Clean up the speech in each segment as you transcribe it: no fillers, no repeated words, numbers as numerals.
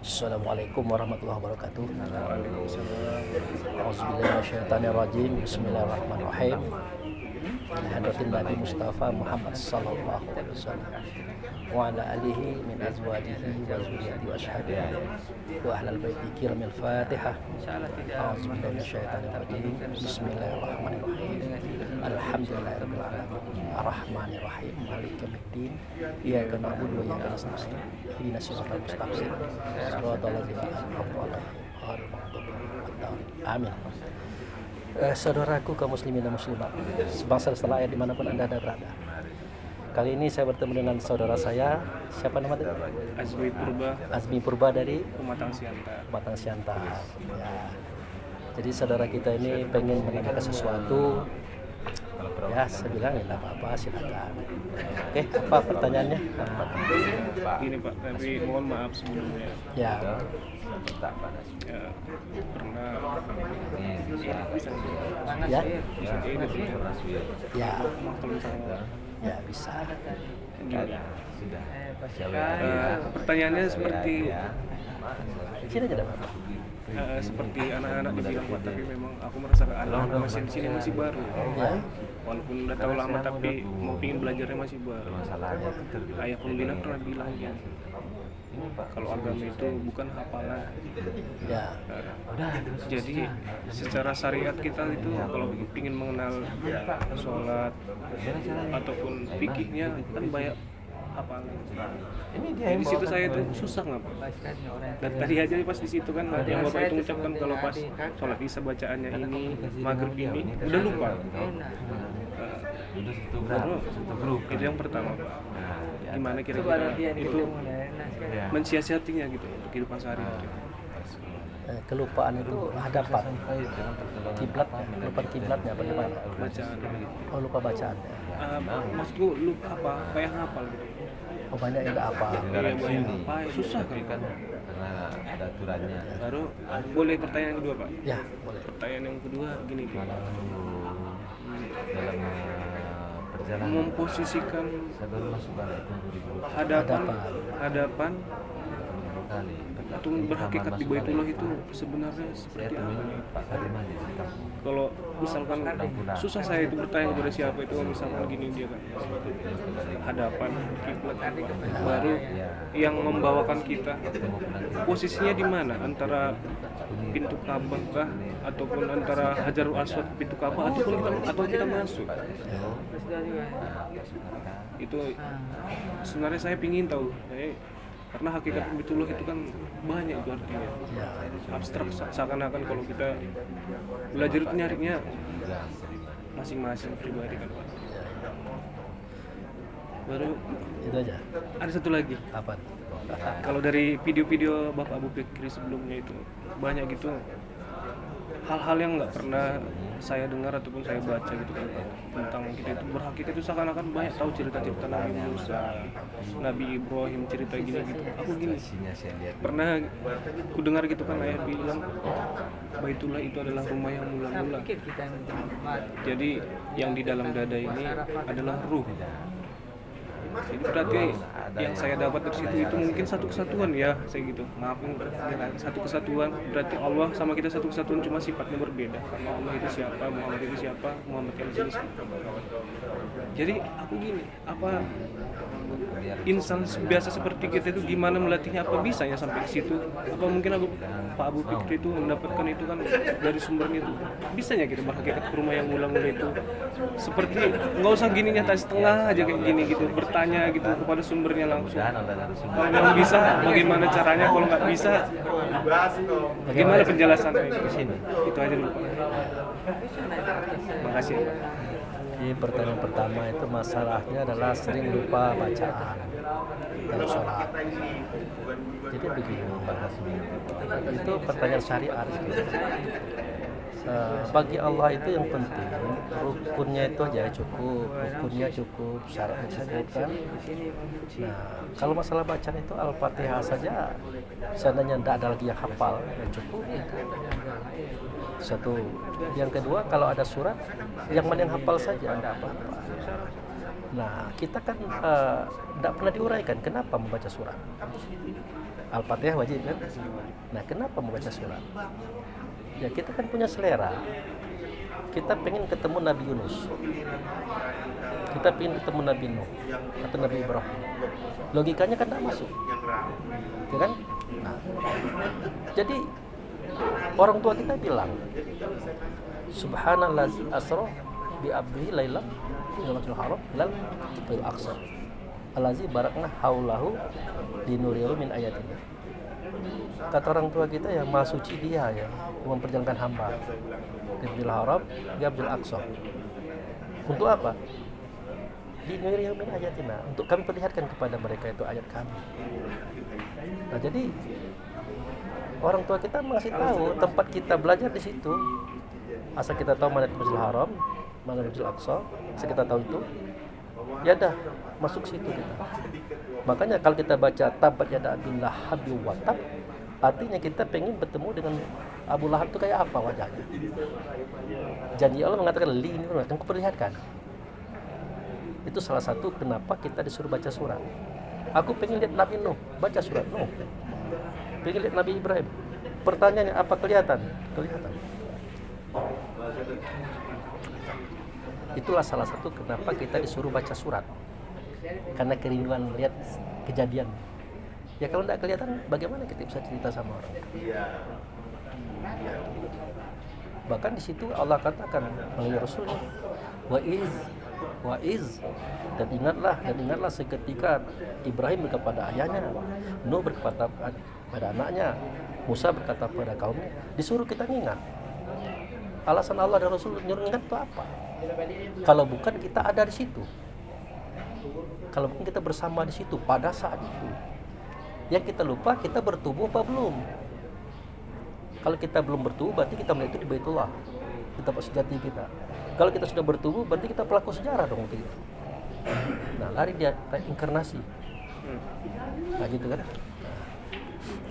Assalamualaikum warahmatullahi wabarakatuh. Auzubillahi minasyaitonirrajim. Bismillahirrahmanirrahim. Hadratin Nabi Mustafa Muhammad sallallahu alaihi wasallam wa ala alihi min azwajihi wa zurriyyatihi wa ashabihi wa ahlal baiti kiramil Fatihah. Auzubillahi minasyaitonirrajim. Bismillahirrahmanirrahim. Alhamdulillahirabbil alamin. Arrahmanir rahim. Maliki yaumiddin. Iyyaka na'budu wa iyyaka nasta'in. Ihdinas siratal mustaqim. Shiratal ladzina an'amta 'alaihim ghairil maghdubi 'alaihim. Amin. Saudaraku kaum muslimin dan muslimat sebangsa dan setanah air dimanapun anda ada berada. Kali ini saya bertemu dengan saudara saya. Siapa nama tadi? Azmi Purba dari Pematang Siantar. Pematang Siantar. Ya. Jadi saudara kita ini pengen menanyakan sesuatu. Ya, saya bilang ya tidak apa-apa, silakan. Oke, apa pertanyaannya? Gini Pak, tapi mohon maaf sebelumnya. Ya, Ya, pernah bisa ya, diedit ya, kalau misalnya ya bisa. gini. Pertanyaannya seperti Sini aja apa? seperti anak-anak dibilang Pak, tapi memang aku merasa anak-anak masih di sini masih baru. Ya, Walaupun udah tahu lama tapi mau pingin belajarnya masih baru. Ayah pembina pernah bilang gini, kalau agama itu bukan hafalan. ya, Jadi secara syariat kita itu kalau ingin mengenal sholat ataupun fikihnya kan banyak hafalan. Di situ saya itu susah nggak Pak? Dan tadi aja pas di situ kan yang Bapak itu ucapkan kalau pas sholat isya bacaannya ini, maghrib ini udah lupa. Baru itu yang pertama Pak. Gimana kira-kira itu mensiasatinya gitu untuk kehidupan sehari-hari? kelupaan itu hadapan kiblatnya, lupa kiblatnya bagaimana? Bacaan. Oh, lupa bacaannya. Maksudku lupa apa? Kayak ngapal gitu. Oh, banyak yang nggak apa. Iya banyak apa? Susah kan? karena ada aturannya. Baru boleh pertanyaan kedua Pak? Ya, boleh. Pertanyaan yang kedua gini Pak. Dalam perjalanan Memposisikan saya baru masuk balik itu di grup hadapan kali. atau berhakikat di Baitullah itu sebenarnya seperti apa nih? Pak Kadiman di situ. Kalau misalkan susah saya itu bertanya kepada siapa itu, misalkan gini dia kan hadapan kiblat baru yang membawakan kita posisinya di mana, antara pintu Ka'bah kah ataupun antara Hajarul Aswad pintu Ka'bah atau kita masuk itu sebenarnya saya pingin tahu karena hakikat Baitullah itu kan banyak itu artinya abstrak, seakan-akan kalau kita belajar itu nyarinya masing-masing pribadi kan Pak. Baru Itu aja. ada satu lagi, Apa? kalau dari video-video Bapak Abu Fikri sebelumnya itu banyak gitu hal-hal yang nggak pernah saya dengar ataupun saya baca gitu kan Pak, tentang kita itu berhakikat itu seakan-akan banyak tahu cerita-cerita Nabi Musa, Nabi Ibrahim, cerita gini gitu. Aku gini pernah ku dengar gitu kan ayah bilang Baitullah itu adalah rumah yang mula-mula. Jadi yang di dalam dada ini adalah ruh. Jadi berarti yang saya dapat dari situ itu mungkin satu kesatuan ya, saya gitu. Maafin, satu kesatuan. Berarti Allah sama kita satu kesatuan, cuma sifatnya berbeda. Karena Allah itu siapa, Muhammad itu siapa, Muhammad yang di sini siapa. Jadi aku gini, apa insan biasa seperti kita itu gimana melatihnya, apa bisanya sampai ke situ? Apa mungkin Pak Abu Fikri itu mendapatkan itu kan dari sumbernya itu? Bisanya kita berhakikat ke rumah yang mula-mula itu seperti nggak usah gini nyata setengah aja kayak gini gitu, bertanya gitu kepada sumbernya langsung. Kalau memang bisa, bagaimana caranya? Kalau nggak bisa, bagaimana penjelasannya? Itu aja dulu Pak. Makasih Pak. Jadi pertanyaan pertama itu masalahnya adalah sering lupa bacaan dalam sholat. Jadi begini, itu pertanyaan syariat. Bagi Allah itu yang penting rukunnya itu aja cukup, rukunnya cukup, syaratnya cukup kan. Nah, kalau masalah bacaan itu Al-Fatihah saja seandainya tidak ada lagi yang hafal ya cukup. Satu. Yang kedua, kalau ada surat yang mana yang hafal saja tidak apa-apa. Nah, kita kan tidak pernah diuraikan kenapa membaca surat. Al-Fatihah wajib kan? Nah, kenapa membaca surat? Ya kita kan punya selera. Kita pengen ketemu Nabi Yunus. Kita pengen ketemu Nabi Nuh atau Nabi Ibrahim. Logikanya kan tidak masuk. Ya kan? Nah, jadi orang tua kita bilang, Subhanallazi asra bi abdihi lailan minal masjidil haram ilal masjidil aqsa allazi barakna haulahu linuriyahu min ayatina. Kata orang tua kita, yang maha suci dia ya, yang memperjalankan hamba dari Masjidil Haram ke Masjidil Aqsa. Untuk apa? Linuriyahu min ayatina, untuk kami perlihatkan kepada mereka itu ayat kami. Nah, jadi orang tua kita masih tahu tempat kita belajar di situ. Asal kita tahu mana Masjidil Haram, mana Masjidil Aqsa, asal kita tahu itu, ya dah masuk situ kita. Makanya kalau kita baca tabat yada abil lahab wa tab, artinya kita pengen bertemu dengan Abu Lahab itu kayak apa wajahnya. Janji Allah mengatakan li ini akan kuperlihatkan. Itu salah satu kenapa kita disuruh baca surat. Aku pengen lihat Nabi Nuh, baca surat Nuh. Pengen lihat Nabi Ibrahim. Pertanyaannya apa kelihatan? Kelihatan. Itulah salah satu kenapa kita disuruh baca surat. Karena kerinduan melihat kejadian. Ya kalau tidak kelihatan, bagaimana kita bisa cerita sama orang? Ya. Bahkan di situ Allah katakan melalui Rasulnya, wa iz dan ingatlah seketika Ibrahim berkata pada ayahnya, Nuh berkata pada anaknya, Musa berkata pada kaumnya. Disuruh kita ingat. Alasan Allah dan Rasul nyuruh ingat itu apa? Kalau bukan kita ada di situ. Kalau bukan kita bersama di situ pada saat itu. Yang kita lupa, kita bertubuh apa belum? Kalau kita belum bertubuh, berarti kita melihat itu di Baitullah, di tempat sejati kita. Kalau kita sudah bertubuh, berarti kita pelaku sejarah dong gitu. Nah, lari dia reinkarnasi. Nah, gitu kan? Nah,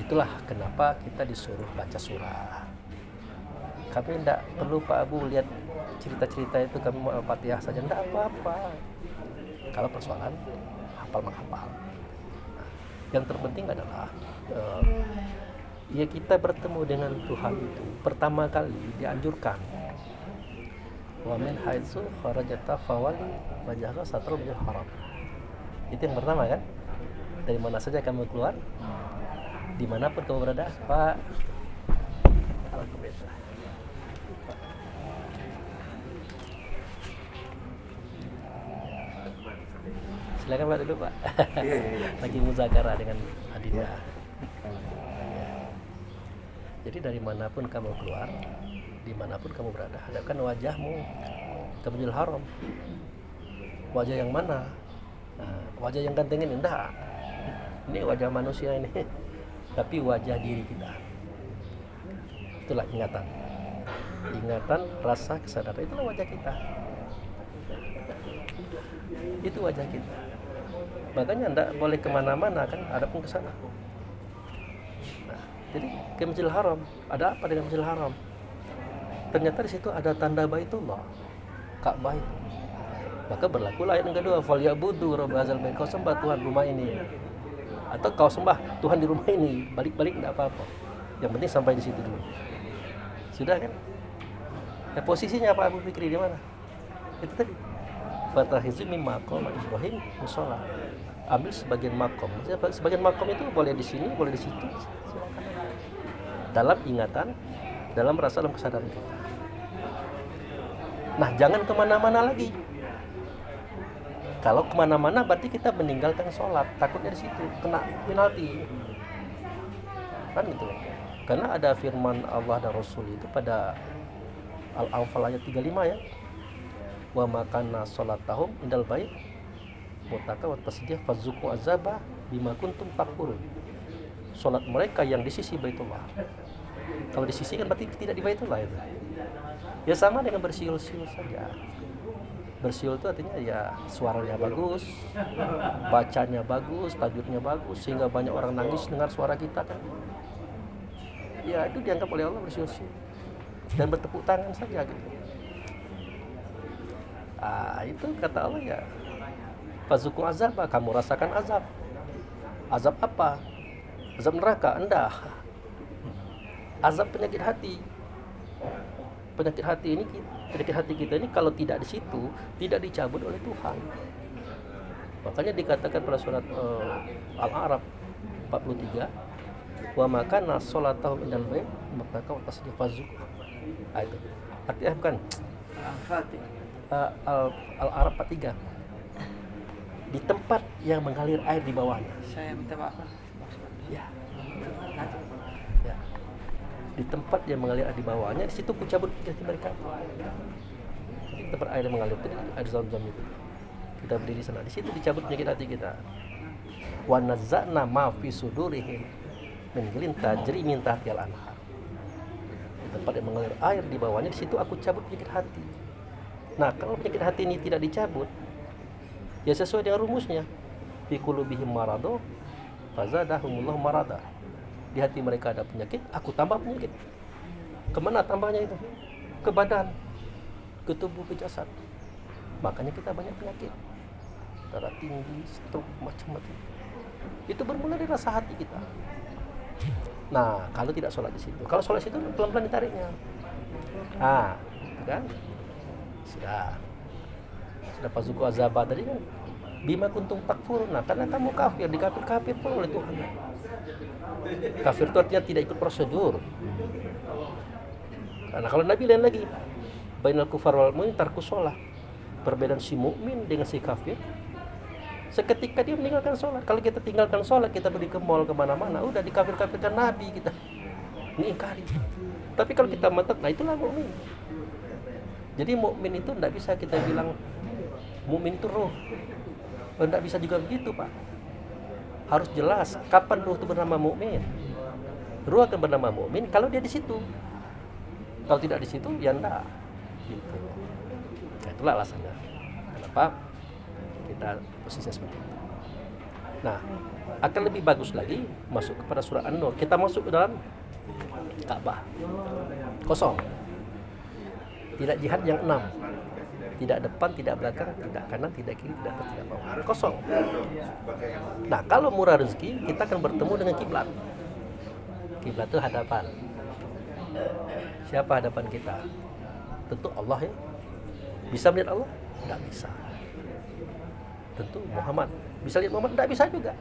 itulah kenapa kita disuruh baca surah. Kami tidak perlu Pak Abu lihat cerita-cerita itu, kami mau Al-Fatihah saja, tidak apa-apa. Kalau persoalan hafal menghafal. Nah, yang terpenting adalah ya kita bertemu dengan Tuhan itu pertama kali dianjurkan. Wa min haitsu kharajta fawali wajhaka satrul bil haram. Itu yang pertama kan? Dari mana saja kamu keluar, dimanapun kamu berada, Pak. Alhamdulillah. Silakan Pak dulu Pak. Lagi muzakarah dengan Adinda. Jadi dari manapun kamu keluar, dimanapun kamu berada, hadapkan wajahmu ke Masjidil Haram. Wajah yang mana? Nah, wajah yang ganteng ini enggak. Ini wajah manusia ini. Tapi wajah diri kita. Itulah ingatan. Ingatan, rasa, kesadaran, itulah wajah kita. Itu wajah kita. Makanya enggak boleh kemana-mana kan, hadapkan ke sana. Nah, jadi ke Masjidil Haram, ada apa dengan Masjidil Haram? Ternyata di situ ada tanda Baitullah, Ka'bah itu. Maka berlaku ayat yang kedua, falyabudu rabb hadzal bait, kau sembah Tuhan rumah ini. Atau kau sembah Tuhan di rumah ini, balik-balik tidak apa-apa. Yang penting sampai di situ dulu. Sudah kan? Ya, posisinya apa Abu Fikri di mana? Itu tadi. Fatahizim min maqam Ibrahim musalla. Ambil sebagian makom. Sebagian makom itu boleh di sini, boleh di situ. Dalam ingatan, dalam rasa, dalam kesadaran kita. Nah, jangan kemana-mana lagi. Kalau kemana-mana berarti kita meninggalkan sholat. Takutnya di situ kena penalti. Kan gitu. Karena ada firman Allah dan Rasul itu pada Al-Anfal ayat 35 ya. Wa makana sholatahum indal bait mutaka wa tasdih fazuqu azaba bima kuntum takfurun. Salat mereka yang di sisi Baitullah. Kalau di sisi kan berarti tidak di Baitullah itu. Ya sama dengan bersiul-siul saja. Bersiul itu artinya ya suaranya bagus, bacanya bagus, tajwidnya bagus sehingga banyak orang nangis dengar suara kita kan. Ya itu dianggap oleh Allah bersiul-siul. Dan bertepuk tangan saja gitu. Itu kata Allah ya. Fazuku azab, kamu rasakan azab. Azab apa? Azab neraka, enggak. Azab penyakit hati. Penyakit hati ini, penyakit hati kita ini kalau tidak di situ, tidak dicabut oleh Tuhan. Makanya dikatakan pada surat Al-A'raf 43, wa makana sholatahum indal bait maka kau tasdiqazuk. Itu. Artinya bukan Al-A'raf 43. Di tempat yang mengalir air di bawahnya. Saya minta maaf. Ya. Ya. Di tempat yang mengalir air di bawahnya, di situ ku cabut hati mereka. Di tempat air yang mengalir itu air Zam-Zam itu. Kita berdiri sana, di situ dicabut penyakit hati kita. Wa nazza'na ma fi sudurihim min ghillin tajri min tahtiha al-anhar. Di tempat yang mengalir air di bawahnya, di situ aku cabut penyakit hati. Nah, kalau penyakit hati ini tidak dicabut, ya sesuai dengan rumusnya. Fi qulubihim marado fazadahumullahu marada. Di hati mereka ada penyakit, aku tambah penyakit. Kemana tambahnya itu? Ke badan, ke tubuh, ke jasad. Makanya kita banyak penyakit, darah tinggi, stroke, macam-macam. Itu bermula dari rasa hati kita. Nah, kalau tidak sholat di situ, kalau sholat di situ pelan-pelan ditariknya. Ah, kan? Sudah pazuku azabah tadi kan. Bima kuntum takfuruna, karena kamu kafir, dikafir pun oleh Tuhan. Kafir itu artinya tidak ikut prosedur. Karena kalau Nabi lain lagi, bainal kufar wal mu'min tarkus sholat. Perbedaan si mukmin dengan si kafir, seketika dia meninggalkan sholat. Kalau kita tinggalkan sholat, kita pergi ke mall kemana-mana, udah dikafir-kafirkan Nabi kita, ingkari. Tapi kalau kita mantap, nah itulah mukmin. Jadi mukmin itu tidak bisa kita bilang mukmin itu ruh. Tidak bisa juga begitu, Pak. Harus jelas kapan ruh itu bernama mukmin. Ruh akan bernama mukmin kalau dia di situ. Kalau tidak di situ, ya enggak. Gitu. Nah, itulah alasannya. Kenapa kita posisi seperti itu. Nah, akan lebih bagus lagi masuk kepada surah An-Nur. Kita masuk ke dalam Ka'bah. Kosong. Tidak jihad yang 6. Tidak depan, tidak belakang, tidak kanan, tidak kiri, tidak atas, tidak bawah. Kosong. Nah, kalau murah rezeki, kita akan bertemu dengan kiblat. Kiblat itu hadapan. Siapa hadapan kita? Tentu Allah ya. Bisa melihat Allah? Tidak bisa. Tentu Muhammad. Bisa lihat Muhammad? Tidak bisa juga.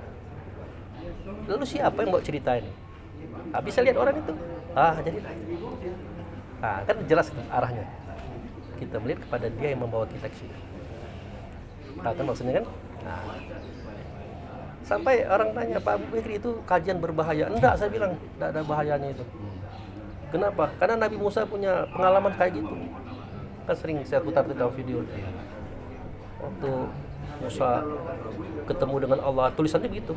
Lalu siapa yang mau cerita ini? Bisa lihat orang itu? Jadilah. Kan jelas arahnya. Kita melihat kepada dia yang membawa kita ke sini. Kan maksudnya kan? Sampai orang tanya, Pak Abu Bakri itu kajian berbahaya. Enggak, saya bilang tidak ada bahayanya itu. Kenapa? Karena Nabi Musa punya pengalaman kayak gitu. Kan sering saya putar dalam video. Waktu Musa ketemu dengan Allah, tulisannya begitu.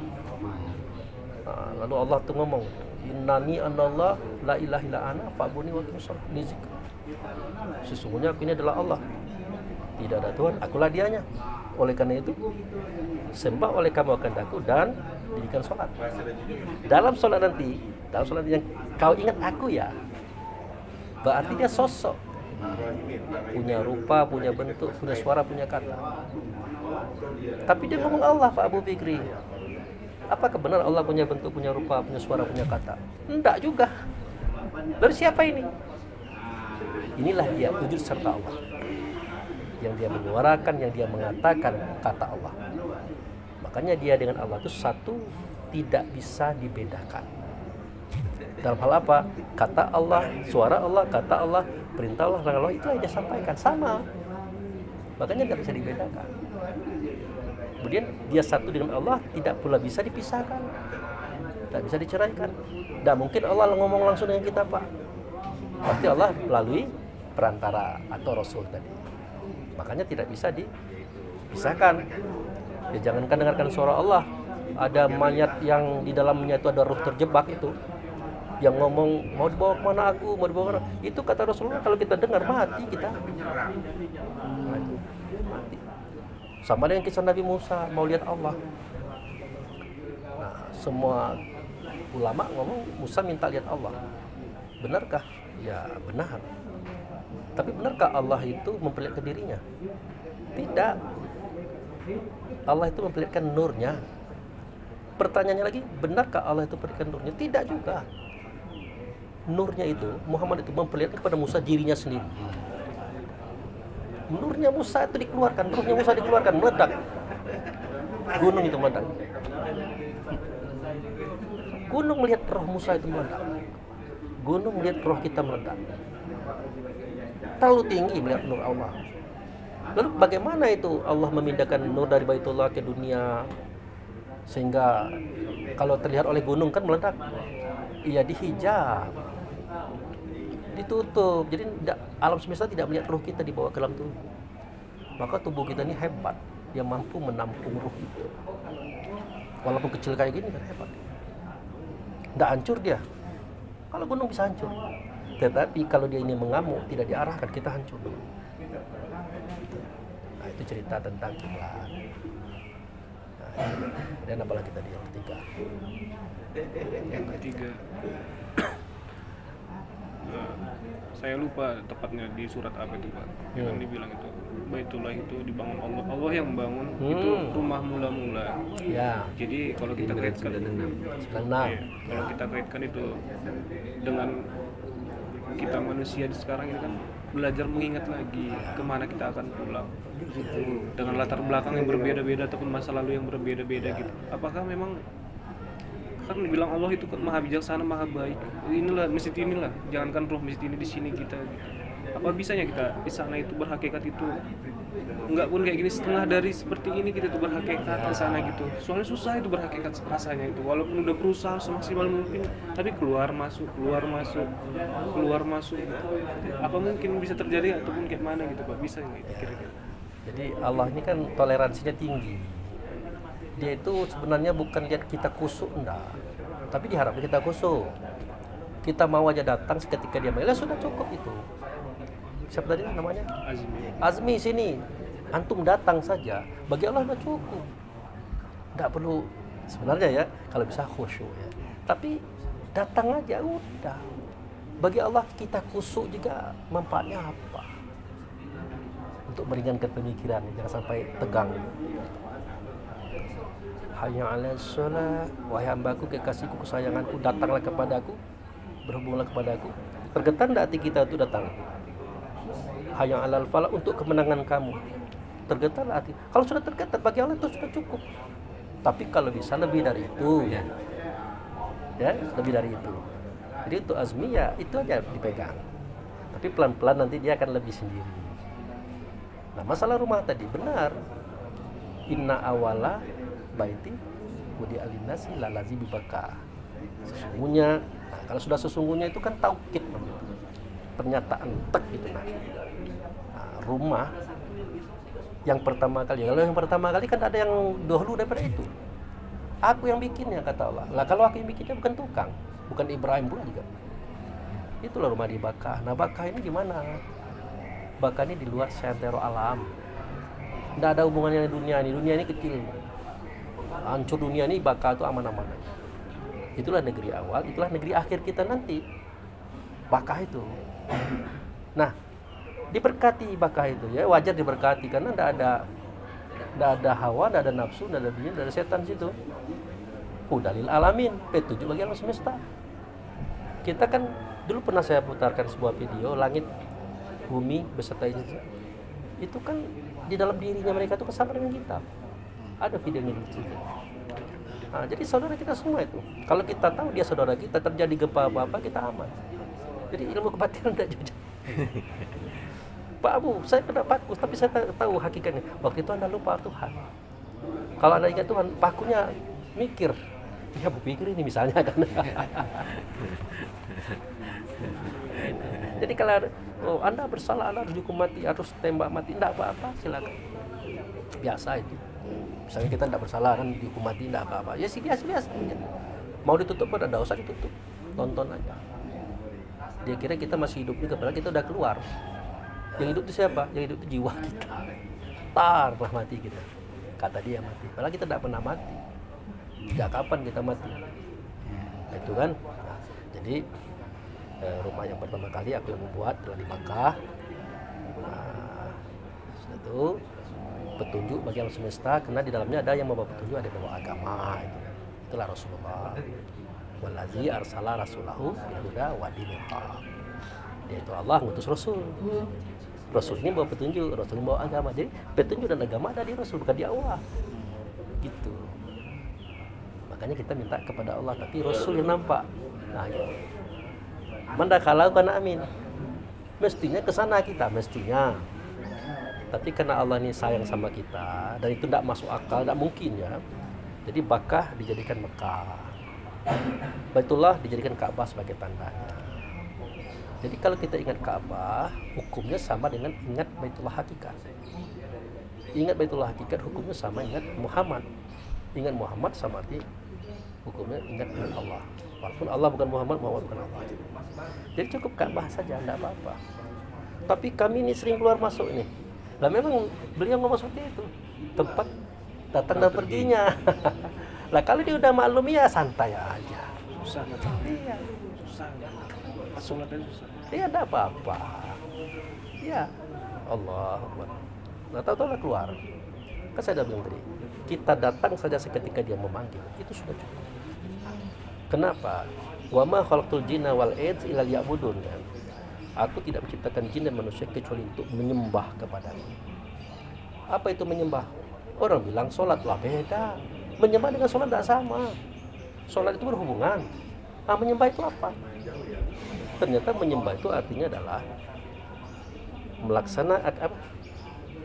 Lalu Allah tuh ngomong, Innani anallah la ilaha illa ana fa'budni wa aqimsholah li dzikri. Sesungguhnya aku ini adalah Allah. Tidak ada Tuhan, akulah dianya. Oleh karena itu, sembah oleh kamu akan aku dan dirikan sholat. Dalam sholat nanti yang kau ingat aku ya, berarti dia sosok, punya rupa, punya bentuk, punya suara, punya kata. Tapi dia ngomong Allah, Pak Abu Bakri. Apakah benar Allah punya bentuk, punya rupa, punya suara, punya kata? Enggak juga. Lalu siapa ini? Inilah dia, wujud serta Allah. Yang dia menyuarakan, yang dia mengatakan kata Allah. Makanya dia dengan Allah itu satu, tidak bisa dibedakan. Dalam hal apa? Kata Allah, suara Allah, kata Allah, perintah Allah, larang Allah, itulah yang dia sampaikan. Sama. Makanya tidak bisa dibedakan. Kemudian dia satu dengan Allah, tidak pula bisa dipisahkan, tidak bisa diceraikan. Tidak mungkin Allah ngomong langsung dengan kita, Pak. Pasti Allah melalui perantara atau Rasul tadi. Makanya tidak bisa dipisahkan. Ya, jangankan dengarkan suara Allah, ada mayat yang di dalamnya itu ada ruh terjebak itu, yang ngomong mau dibawa kemana aku, mau dibawa kemana. Itu kata Rasulullah, kalau kita dengar mati kita. Mati. Sama dengan kisah Nabi Musa mau lihat Allah. Nah, semua ulama ngomong Musa minta lihat Allah. Benarkah? Ya benar. Tapi benarkah Allah itu memperlihatkan dirinya? Tidak. Allah itu memperlihatkan nurnya. pertanyaannya lagi, benarkah Allah itu berikan nurnya? Tidak juga. Nurnya itu, Muhammad itu memperlihatkan kepada Musa dirinya sendiri. Nurnya Musa itu dikeluarkan, ruhnya Musa dikeluarkan, meledak. Gunung itu meledak. Gunung melihat roh Musa itu meledak. Gunung melihat roh kita meledak. Terlalu tinggi melihat nur Allah. Lalu bagaimana itu Allah memindahkan nur dari Baitullah ke dunia sehingga kalau terlihat oleh gunung kan meledak? Iya, dihijab, ditutup. Jadi alam semesta tidak melihat ruh kita dibawa ke dalam tubuh. Maka tubuh kita ini hebat, dia mampu menampung ruh itu. Walaupun kecil kayak gini kan hebat. Tidak hancur dia. Kalau gunung bisa hancur. Tetapi kalau dia ini mengamuk, tidak diarahkan, kita hancur. Nah, itu cerita tentang kiblat. Nah, kemudian apa lagi tadi yang ketiga? Yang ketiga, saya lupa tepatnya di surat apa itu Pak. Yang dibilang itu Baitullah itu dibangun Allah. Allah yang bangun itu rumah mula-mula. Ya, Jadi kalau kita kaitkan senang. kalau kita kaitkan itu dengan kita manusia di sekarang ini kan belajar mengingat lagi kemana kita akan pulang dengan latar belakang yang berbeda-beda ataupun masa lalu yang berbeda-beda gitu. Apakah memang kan dibilang Allah itu maha bijaksana, maha baik. Inilah masjid inilah, jangankan roh masjid ini di sini kita. Apa bisanya kita di sana itu berhakikat itu enggak pun kayak gini setengah dari seperti ini kita tuh berhakikat di sana gitu. Soalnya susah itu berhakikat rasanya itu. Walaupun udah berusaha semaksimal mungkin, tapi keluar masuk. Apa mungkin bisa terjadi ataupun kayak mana gitu Pak? Bisa nggak itu kira-kira? Jadi Allah ini kan toleransinya tinggi. Dia itu sebenarnya bukan lihat kita kusuk, enggak, tapi diharapkan kita kusuk. Kita mau aja datang seketika dia bilang, sudah cukup itu. Siapa tadi namanya? Azmi sini. Antum datang saja. Bagi Allah sudah cukup. Enggak perlu sebenarnya ya, kalau bisa khusyuk ya. Tapi datang aja udah. Bagi Allah kita kusuk juga manfaatnya apa? Untuk meringankan pemikiran, jangan sampai tegang. Hayya 'alas shalah, wahai hambaku kekasihku kesayanganku, datanglah kepadaku, berhubunglah kepadaku. Tergetar tidak hati kita itu datang? Hayya 'alal falah, untuk kemenangan kamu. Tergetarlah hati. Kalau sudah tergetar, bagi Allah itu sudah cukup. Tapi kalau bisa lebih dari itu, ya lebih dari itu. Jadi untuk azmi ya itu aja dipegang. Tapi pelan-pelan nanti dia akan lebih sendiri. Nah, masalah rumah tadi benar. Inna awala baiti wudi alinasi lalazi bibaka. Sesungguhnya, nah, kalau sudah sesungguhnya itu kan taukid, pernyataan tek gitu. Nah, rumah yang pertama kali, kalau yang pertama kali kan ada yang dahulu daripada itu. Aku yang bikinnya kata Allah. Lah kalau aku yang bikinnya bukan tukang, bukan Ibrahim pula juga. Itulah rumah di Bakah. Nah Bakah ini gimana? Bakah ini di luar sentero alam. Tidak ada hubungannya dengan dunia ini. Dunia ini kecil. Hancur dunia ini, Bakah itu aman-aman. Itulah negeri awal, itulah negeri akhir kita nanti. Bakah itu. Nah, diberkati Bakah itu ya, wajar diberkati karena tidak ada hawa, tidak ada nafsu, tidak ada dunia, tidak ada setan situ. Hudalil alamin, petunjuk bagi alam semesta. Kita kan dulu pernah saya putarkan sebuah video langit, bumi beserta isinya. Itu kan di dalam dirinya mereka itu sama dengan kita. Ada videonya di situ. Nah, jadi saudara kita semua itu. Kalau kita tahu dia saudara kita, terjadi gempa apa-apa kita aman. Jadi ilmu kebatinan tidak jauh. Pak Abu, saya kena paku, tapi saya tahu hakikatnya. Waktu itu Anda lupa Tuhan. Kalau Anda ingat Tuhan, pakunya mikir. Ya, aku pikir ini misalnya kan. Jadi kalau Anda bersalah, Anda harus dihukum mati, harus tembak mati, tidak apa-apa, silakan. Biasa itu. Misalnya kita tidak bersalah kan dihukum mati, tidak apa-apa. Ya sih biasa. Mau ditutup pun tidak usah ditutup. Tonton aja. Dia kira kita masih hidup juga, padahal kita udah keluar. Yang hidup itu siapa? Yang hidup itu jiwa kita. Tar pernah mati kita. Kata dia mati. Padahal kita tidak pernah mati. Sejak kapan kita mati? Nah, itu kan. Nah, jadi rumah yang pertama kali aku yang membuat adalah di Makkah. Nah, itu petunjuk bagi alam semesta, karena di dalamnya ada yang membawa petunjuk, ada yang membawa agama. Gitu. Itulah Rasulullah. Wallazi arsala rasulahu bil huda wa dinil haq. Yaitu Allah ngutus Rasul. Rasul ini bawa petunjuk, Rasul ini bawa agama. Jadi petunjuk dan agama ada di Rasul, bukan di Allah. Gitu. Makanya kita minta kepada Allah, tapi Rasul yang nampak. Nah, gitu. Mandakalau kana amin. Mestinya ke sana kita, mestinya. Tapi karena Allah ini sayang sama kita dan itu tidak masuk akal, tidak mungkin ya. Jadi Bakkah dijadikan Mekah. Baitullah dijadikan Ka'bah sebagai tandanya. Jadi kalau kita ingat Ka'bah, hukumnya sama dengan ingat Baitullah hakikat. Ingat Baitullah hakikat, hukumnya sama ingat Muhammad. Ingat Muhammad sama arti hukumnya ingat Allah. Walaupun Allah bukan Muhammad, Muhammad bukan Allah. Jadi cukup Ka'bah saja, tidak apa-apa. Tapi kami ini sering keluar masuk nih. Lah memang beliau ngomong seperti itu. Tempat datang dan perginya. Lah kalau dia udah maklum ya santai aja. Susah. Iya. Susah. Sholatnya susah. Dia ada apa-apa. Ya Allah. Nah tahu-tahu lah keluar. Kan saya udah bilang tadi, kita datang saja seketika dia memanggil, itu sudah cukup. Kenapa? Wa ma khalaqtul jinna wal insa illa liya'budun kan. Aku tidak menciptakan jin dan manusia kecuali untuk menyembah kepadamu. Apa itu menyembah? Orang bilang sholat lah beda. Menyembah dengan sholat tidak sama. Sholat itu berhubungan. Nah, menyembah itu apa? Ternyata menyembah itu artinya adalah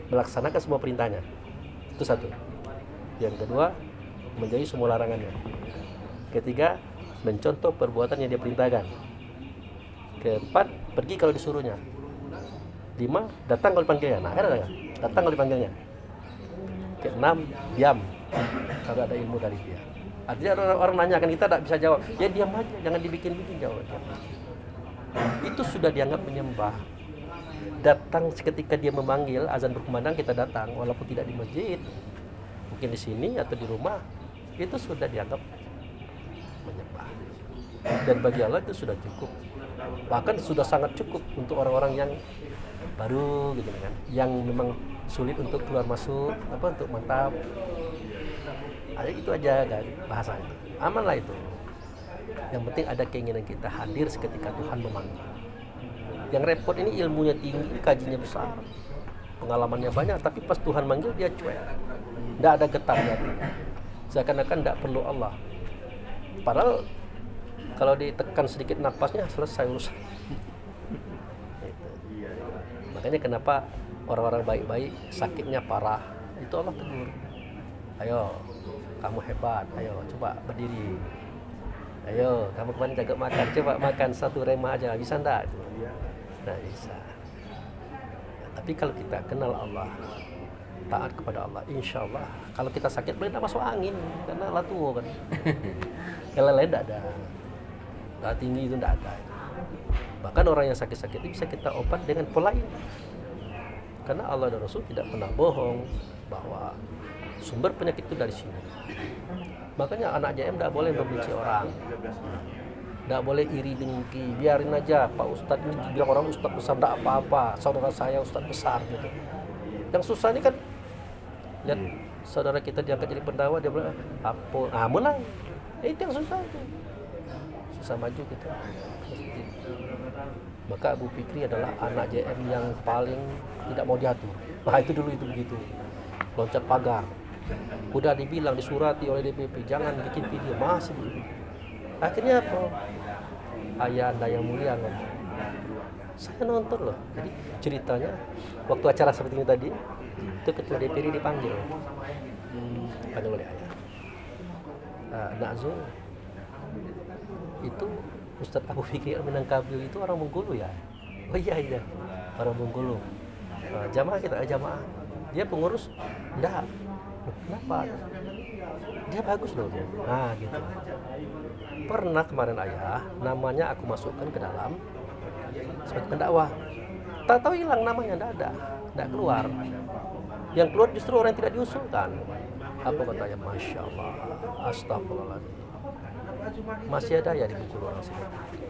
melaksanakan semua perintahnya. Itu satu. Yang kedua, menjauhi semua larangannya. Ketiga, mencontoh perbuatan yang dia perintahkan. Keempat, pergi kalau disuruhnya. 5, datang kalau dipanggilnya. Nah, kan ada nggak? Datang kalau dipanggilnya. Keenam, diam kalau ada ilmu dari dia. Artinya orang nanya kan kita tidak bisa jawab. Ya diam aja, jangan dibikin-bikin jawabnya. Itu sudah dianggap menyembah. Datang seketika dia memanggil, azan berkumandang kita datang, walaupun tidak di masjid, mungkin di sini atau di rumah, itu sudah dianggap menyembah. Dan bagi Allah itu sudah cukup. Bahkan sudah sangat cukup untuk orang-orang yang baru gitu kan, yang memang sulit untuk keluar masuk, untuk mantap. Ada itu aja kan bahasanya. Aman lah itu. Yang penting ada keinginan kita hadir seketika Tuhan memanggil. Yang repot ini ilmunya tinggi, kajinya besar, pengalamannya banyak, tapi pas Tuhan manggil dia cuek. Tidak ada getarnya. Seakan-akan tidak perlu Allah. Padahal kalau ditekan sedikit napasnya selesai urusan. Makanya kenapa orang-orang baik-baik sakitnya parah, itu Allah tegur. Ayo, kamu hebat, ayo coba berdiri. Ayo, kamu kemarin jaga makan, coba makan satu rema aja, bisa enggak? Nah, bisa. Nah, tapi kalau kita kenal Allah, taat kepada Allah, insya Allah kalau kita sakit boleh tak masuk angin karena Allah tua kan. Yang lain tidak ada. Darah tinggi itu tidak ada. Bahkan orang yang sakit-sakit itu bisa kita obat dengan pola ini. Karena Allah dan Rasul tidak pernah bohong bahwa sumber penyakit itu dari sini. Makanya anak JM tidak boleh membenci orang, tidak boleh iri dengki, biarin aja Pak Ustadz ini bilang orang Ustadz besar tidak apa-apa, saudara saya Ustadz besar gitu. Yang susah ini kan lihat saudara kita diangkat jadi pendawa, dia bilang apa, menang. Itu yang susah itu, susah maju gitu. Maka Abu Fikri adalah anak JM yang paling tidak mau diatur. Nah itu dulu itu begitu, loncat pagar. Udah dibilang, disurati oleh DPP, jangan bikin video, masih begitu. Akhirnya apa? Ayah anda yang mulia ngomong, saya nonton loh. Jadi ceritanya waktu acara seperti ini tadi, itu ketua DPD dipanggil oleh ayah. Nak Zul, itu Ustadz Abu Fikri Al-Minangkabil itu orang Bengkulu ya? Oh iya, orang Bengkulu. Jamaah kita, jamaah. Dia pengurus? Enggak. Kenapa? Dia bagus loh dia. Nah gitu. Pernah kemarin ayah, namanya aku masukkan ke dalam sebagai pendakwah. Tak tahu hilang namanya, tidak keluar. Yang keluar justru orang yang tidak diusulkan. Apa katanya? Masya Allah, astagfirullahaladzim. Masih ada ya di Bengkulu orang seperti itu.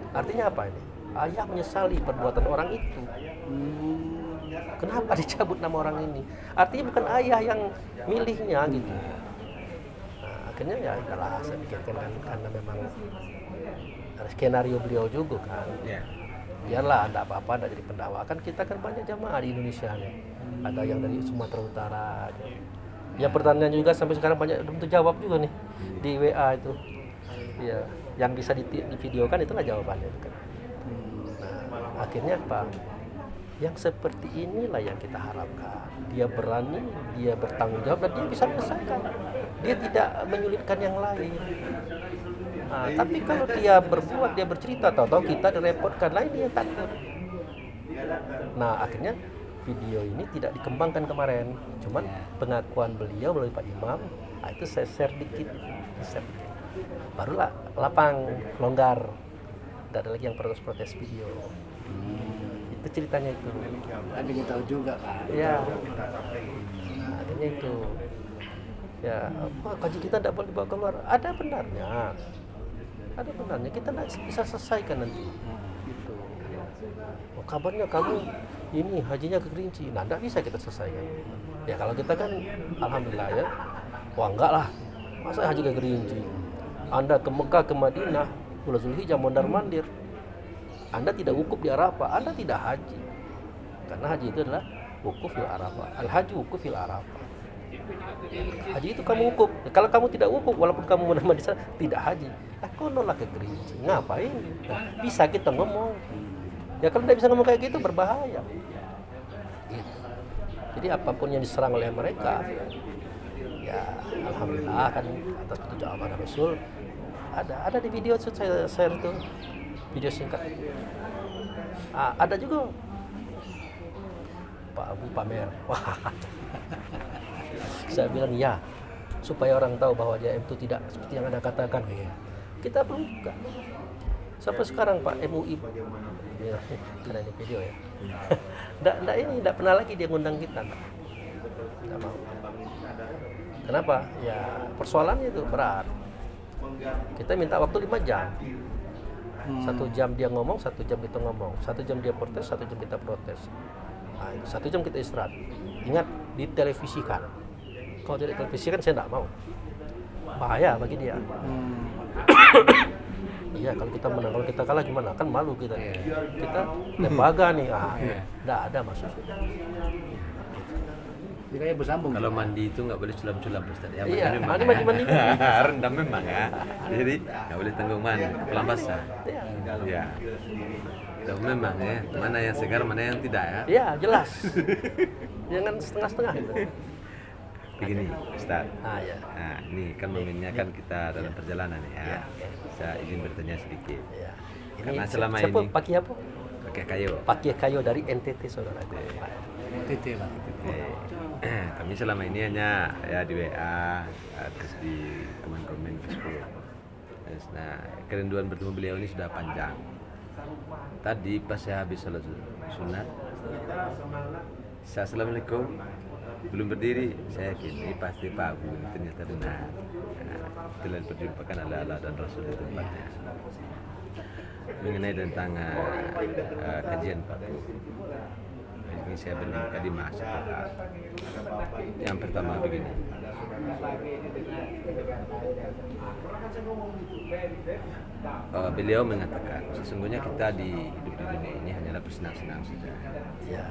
Artinya apa ini? Ayah menyesali perbuatan orang itu. Kenapa dicabut nama orang ini? Artinya bukan ayah yang milihnya gitu. Nah, akhirnya ya adalah saya pikirkan kan karena memang skenario beliau juga kan. Ya. Biarlah ada apa-apa, ada jadi pendakwa kan kita kan banyak jamaah di Indonesia nih. Ada yang dari Sumatera Utara. Yang pertanyaan juga sampai sekarang banyak belum terjawab juga nih di WA itu. Ya, yang bisa divideokan itulah jawabannya itu kan. Nah, akhirnya apa? Yang seperti inilah yang kita harapkan. Dia berani, dia bertanggung jawab dan dia bisa menyelesaikan. Dia tidak menyulitkan yang lain. Nah, tapi kalau dia berbuat, dia bercerita, tahu-tahu kita direpotkan lain, dia takut. Nah, akhirnya video ini tidak dikembangkan kemarin. Cuman pengakuan beliau melalui Pak Imam, nah itu saya share dikit. Barulah lapang, longgar. Tidak ada lagi yang protes-protes video. Itu ceritanya itu. Tapi kita tahu juga kan. Ya, akhirnya itu. Ya, apa kaji kita tidak boleh dibawa keluar. Ada benarnya. Ada benarnya. Kita tidak bisa selesaikan nanti. Gitu. Oh, kabarnya kamu ini hajinya ke Kerinci. Nah, tidak bisa kita selesaikan. Ya kalau kita kan, alhamdulillah ya. Wah enggak lah. Masa haji ke Kerinci? Anda ke Mekah, ke Madinah, bulan Zulhijjah, mondar-mandir. Anda tidak wukuf di Arafah, Anda tidak haji. Karena haji itu adalah wukuf fil Arafah. Al-haji wukuf fil Arafah. Haji itu kamu wukuf. Kalau kamu tidak wukuf, walaupun kamu menambah di sana, tidak haji. Kau nolak ke Kerinci. Ngapain? Nah, bisa kita ngomong. Ya kalau tidak bisa ngomong kayak gitu, berbahaya. Gitu. Jadi apapun yang diserang oleh mereka, ya alhamdulillah kan atas petunjuk amanah Rasul ada di video saya share itu video singkat. Ada juga Pak Abu pamer. Wah. Saya bilang ya supaya orang tahu bahwa JM itu tidak seperti yang Anda katakan. Kita belum buka. Sampai sekarang Pak MUI ya, karena ini video ya. Nggak pernah lagi dia ngundang kita. Nggak mau. Kenapa? Ya persoalannya itu berat. Kita minta waktu 5 jam. 1 jam dia ngomong, 1 jam kita ngomong. 1 jam dia protes, 1 jam kita protes. Nah, 1 jam kita istirahat. Ingat, ditelevisikan. Kalau tidak televisikan saya tidak mau. Bahaya bagi dia. Iya, kalau kita menang, kalau kita kalah gimana? Kan malu kita. Kita lembaga nih. Tidak ada maksudnya. Jadi kayak bersambung. Kalau mandi itu nggak boleh culam-culam Ustaz ya. Iya, mandi. Rendam memang ya. Jadi nggak boleh tanggung mandi, pelan basah. Iya. Tahu memang ya, mana yang segar, mana yang tidak ya. Iya, jelas. Jangan setengah-setengah gitu. Begini Ustaz. Ya. Nah, ini kan momennya kan kita dalam perjalanan ya. Saya izin bertanya sedikit. Ya. Karena selama siapa, ini Pakai apa? pakai kayu. Pakai kayu dari NTT saudara. Tete lah. Kami selama ini hanya ya di WA, terus di komen-komen Facebook. Terus, nah, kerinduan bertemu beliau ini sudah panjang. Tadi pas saya habis sholat sunat, saya assalamualaikum, belum berdiri, saya yakin ini pasti Pak Abu, ternyata benar. Nah, telah diperjumpakan oleh Allah dan Rasul di tempatnya. Mengenai tentang kajian Pak Abu. Ini saya beri kalimah setelah. Yang pertama begini. Beliau mengatakan sesungguhnya kita hidup di dunia ini hanyalah bersenang-senang saja. Ya.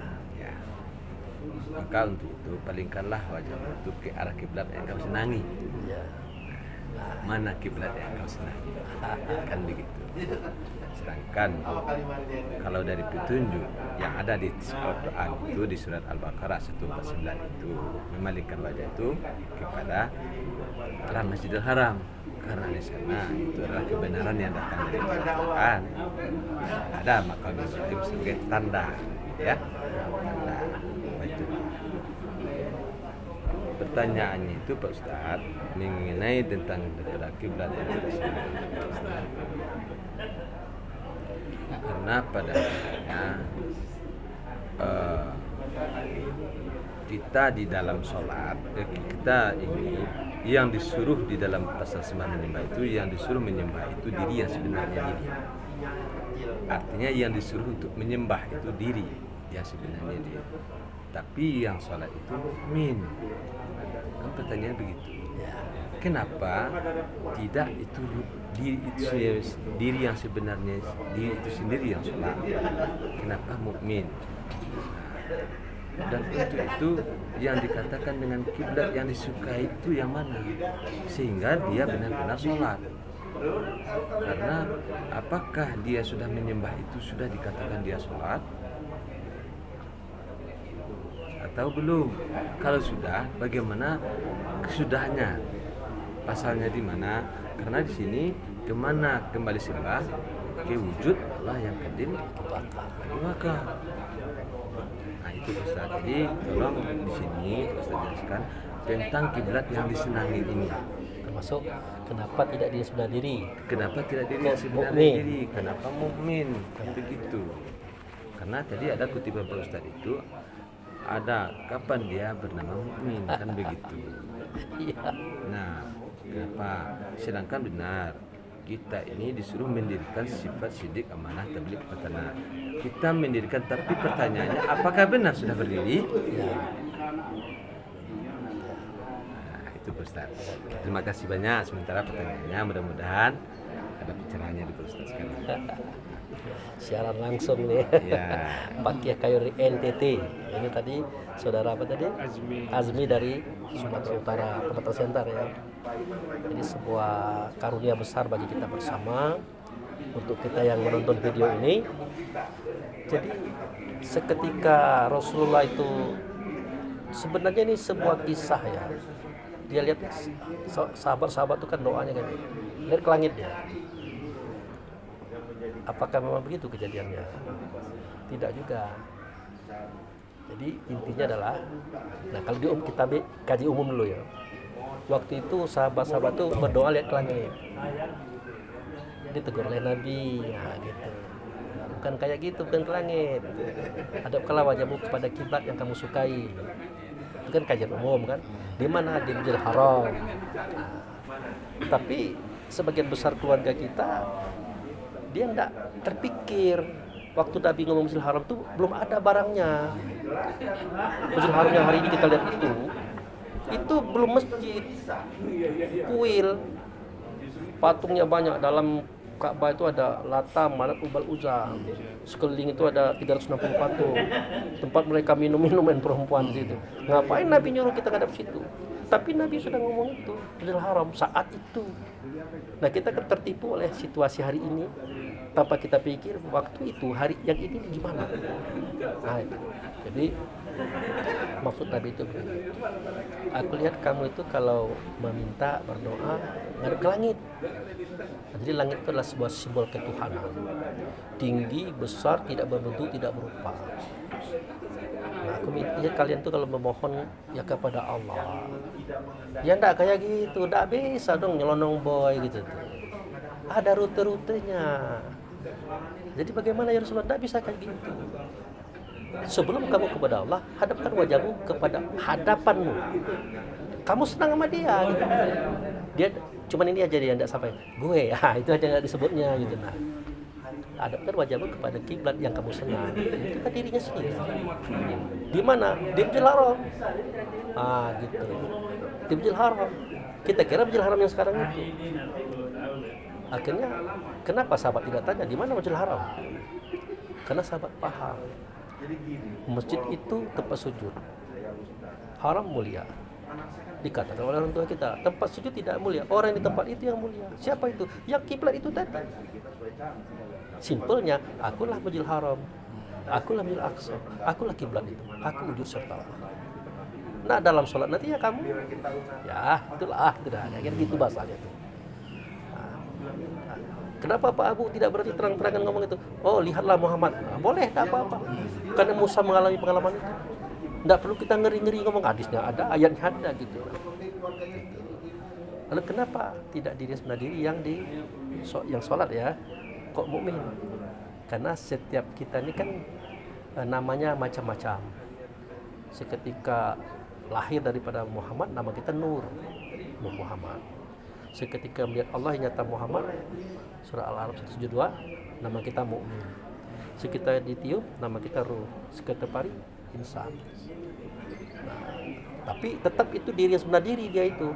Maka untuk itu palingkanlah wajahmu itu ke arah kiblat yang kau senangi. Ya. Mana kiblat yang kau senangi? Kan begitu. Sedangkan kalau dari petunjuk yang ada di Al-Quran itu di surat Al-Baqarah 149 itu memalingkan wajah itu kepada arah Masjidil Haram karena di sana itu adalah kebenaran yang datang dari Al-Quran. Ada makam Ibrahim sebagai tanda, ya, tanda itu. Pertanyaannya itu Pak Ustadz mengenai tentang kiblat yang kita sebut. Karena pada akhirnya kita di dalam sholat kita ini yang disuruh di dalam pasal sembah menyembah itu, yang disuruh menyembah itu diri yang sebenarnya diri. Artinya yang disuruh untuk menyembah itu diri yang sebenarnya diri. Tapi yang sholat itu mukmin. Kan pertanyaannya begitu. Kenapa tidak itu diri yang sebenarnya, diri itu sendiri yang sholat? Kenapa mukmin? Dan untuk itu yang dikatakan dengan kiblat yang disukai itu yang mana? Sehingga dia benar-benar sholat. Karena apakah dia sudah menyembah itu sudah dikatakan dia sholat? Atau belum? Kalau sudah, bagaimana kesudahnya? Pasalnya di mana? Karena di sini kemana kembali sembah? Ke wujud Allah yang kadim bagi wakaf. Nah itu Ustaz. Jadi tolong di sini Ustaz jelaskan tentang kiblat yang disenangi ini. Termasuk kenapa tidak dia sebelah diri? Kenapa tidak diri yang sebenarnya Mukmin. diri? Kenapa mukmin? Kan begitu. Karena tadi ada kutipan Pak Ustaz itu ada kapan dia bernama mukmin kan begitu. Iya. Nah, kenapa? Sedangkan benar kita ini disuruh mendirikan sifat sidik, amanah, tabligh, petanah. Kita mendirikan, tapi pertanyaannya apakah benar sudah berdiri? Ya. Nah, itu Pak Ustaz. Terima kasih banyak. Sementara pertanyaannya mudah-mudahan ada pencerahannya di Pak Ustaz sekarang. Siaran langsung nih. Ya. Pak Kiai Kayuri NTT. Ini tadi saudara apa tadi? Azmi dari Sumatera Utara, Pematang Siantar ya. Ini sebuah karunia besar bagi kita bersama untuk kita yang menonton video ini. Jadi seketika Rasulullah itu sebenarnya ini sebuah kisah ya. Dia lihat sahabat-sahabat itu kan doanya kan, lihat ke langit dia. Apakah memang begitu kejadiannya? Tidak juga. Jadi intinya adalah, nah kalau kita kaji umum dulu ya. Waktu itu sahabat-sahabat itu berdoa lihat ke langit. Ditegur oleh Nabi, nah gitu. Bukan kayak gitu, bukan ke langit. Hadapkanlah wajahmu kepada kiblat yang kamu sukai. Itu kan kajian umum kan. Di mana? Di Masjidil Haram. Nah, tapi sebagian besar keluarga kita dia enggak terpikir waktu Nabi ngomong Masjidil Haram itu belum ada barangnya. Masjidil Haram yang hari ini kita lihat itu belum masjid, kuil, patungnya banyak. Dalam Ka'bah itu ada Lata, Manat, Ubal, Uzza. Sekeliling itu ada 360 patung. Tempat mereka minum-minuman perempuan di situ. Ngapain Nabi nyuruh kita ngadap situ? Tapi Nabi sudah ngomong itu, Masjidil Haram saat itu. Nah kita tertipu oleh situasi hari ini tanpa kita pikir waktu itu hari yang ini gimana. Nah, itu. Jadi maksud Nabi itu begini. Aku lihat kamu itu kalau meminta berdoa ngadep ke langit. Nah, jadi langit itu adalah sebuah simbol ketuhanan. Tinggi, besar, tidak berbentuk, tidak berupa. Nah, aku minta kalian tuh kalau memohon ya kepada Allah. Ya enggak kayak gitu, enggak bisa dong nyelonong boy gitu tuh. Ada rute-rutenya. Jadi bagaimana ya Rasulullah? Enggak bisa kayak gitu. Sebelum kamu kepada Allah, hadapkan wajahmu kepada hadapanmu. Kamu senang sama dia gitu. Dia cuman ini aja dia enggak sampai gue ya, itu aja enggak disebutnya gitu. Nah, hadapkan wajahmu kepada kiblat yang kamu senang. Itu kan dirinya sendiri. Di mana? Di Masjidil Haram. Ah, gitu. Di Masjidil Haram. Kita kira Masjidil Haram yang sekarang itu. Akhirnya kenapa sahabat tidak tanya di mana Masjidil Haram? Karena sahabat paham. Masjid itu tempat sujud. Haram mulia. Dikatakan oleh orang tua kita, tempat sujud tidak mulia. Orang di tempat itu yang mulia. Siapa itu? Yang kiblat itu tadi. Simpelnya, akulah Masjidil Haram. Akulah Masjidil Aqsa. Akulah kiblat itu. Aku wujud serta Allah. Nah, dalam sholat nanti ya kamu. Ya, itulah. Kayak gitu bahasanya itu. Kenapa Pak Abu tidak berarti terang-terangan ngomong itu? Oh, lihatlah Muhammad. Nah, boleh, tidak apa-apa. Karena Musa mengalami pengalaman itu. Tidak perlu kita ngeri-ngeri ngomong hadisnya ada, ayatnya ada gitu. Lalu kenapa tidak diri sendiri yang sholat ya? Kok mukmin? Karena setiap kita ini kan namanya macam-macam. Seketika lahir daripada Muhammad, nama kita Nur Muhammad. Seketika melihat Allah yang nyata Muhammad, surah Al-Araf 172, nama kita mukmin. Seketika ditiup, nama kita ruh. Seketika pari, insan. Nah, tapi tetap itu diri yang sebenar diri dia itu.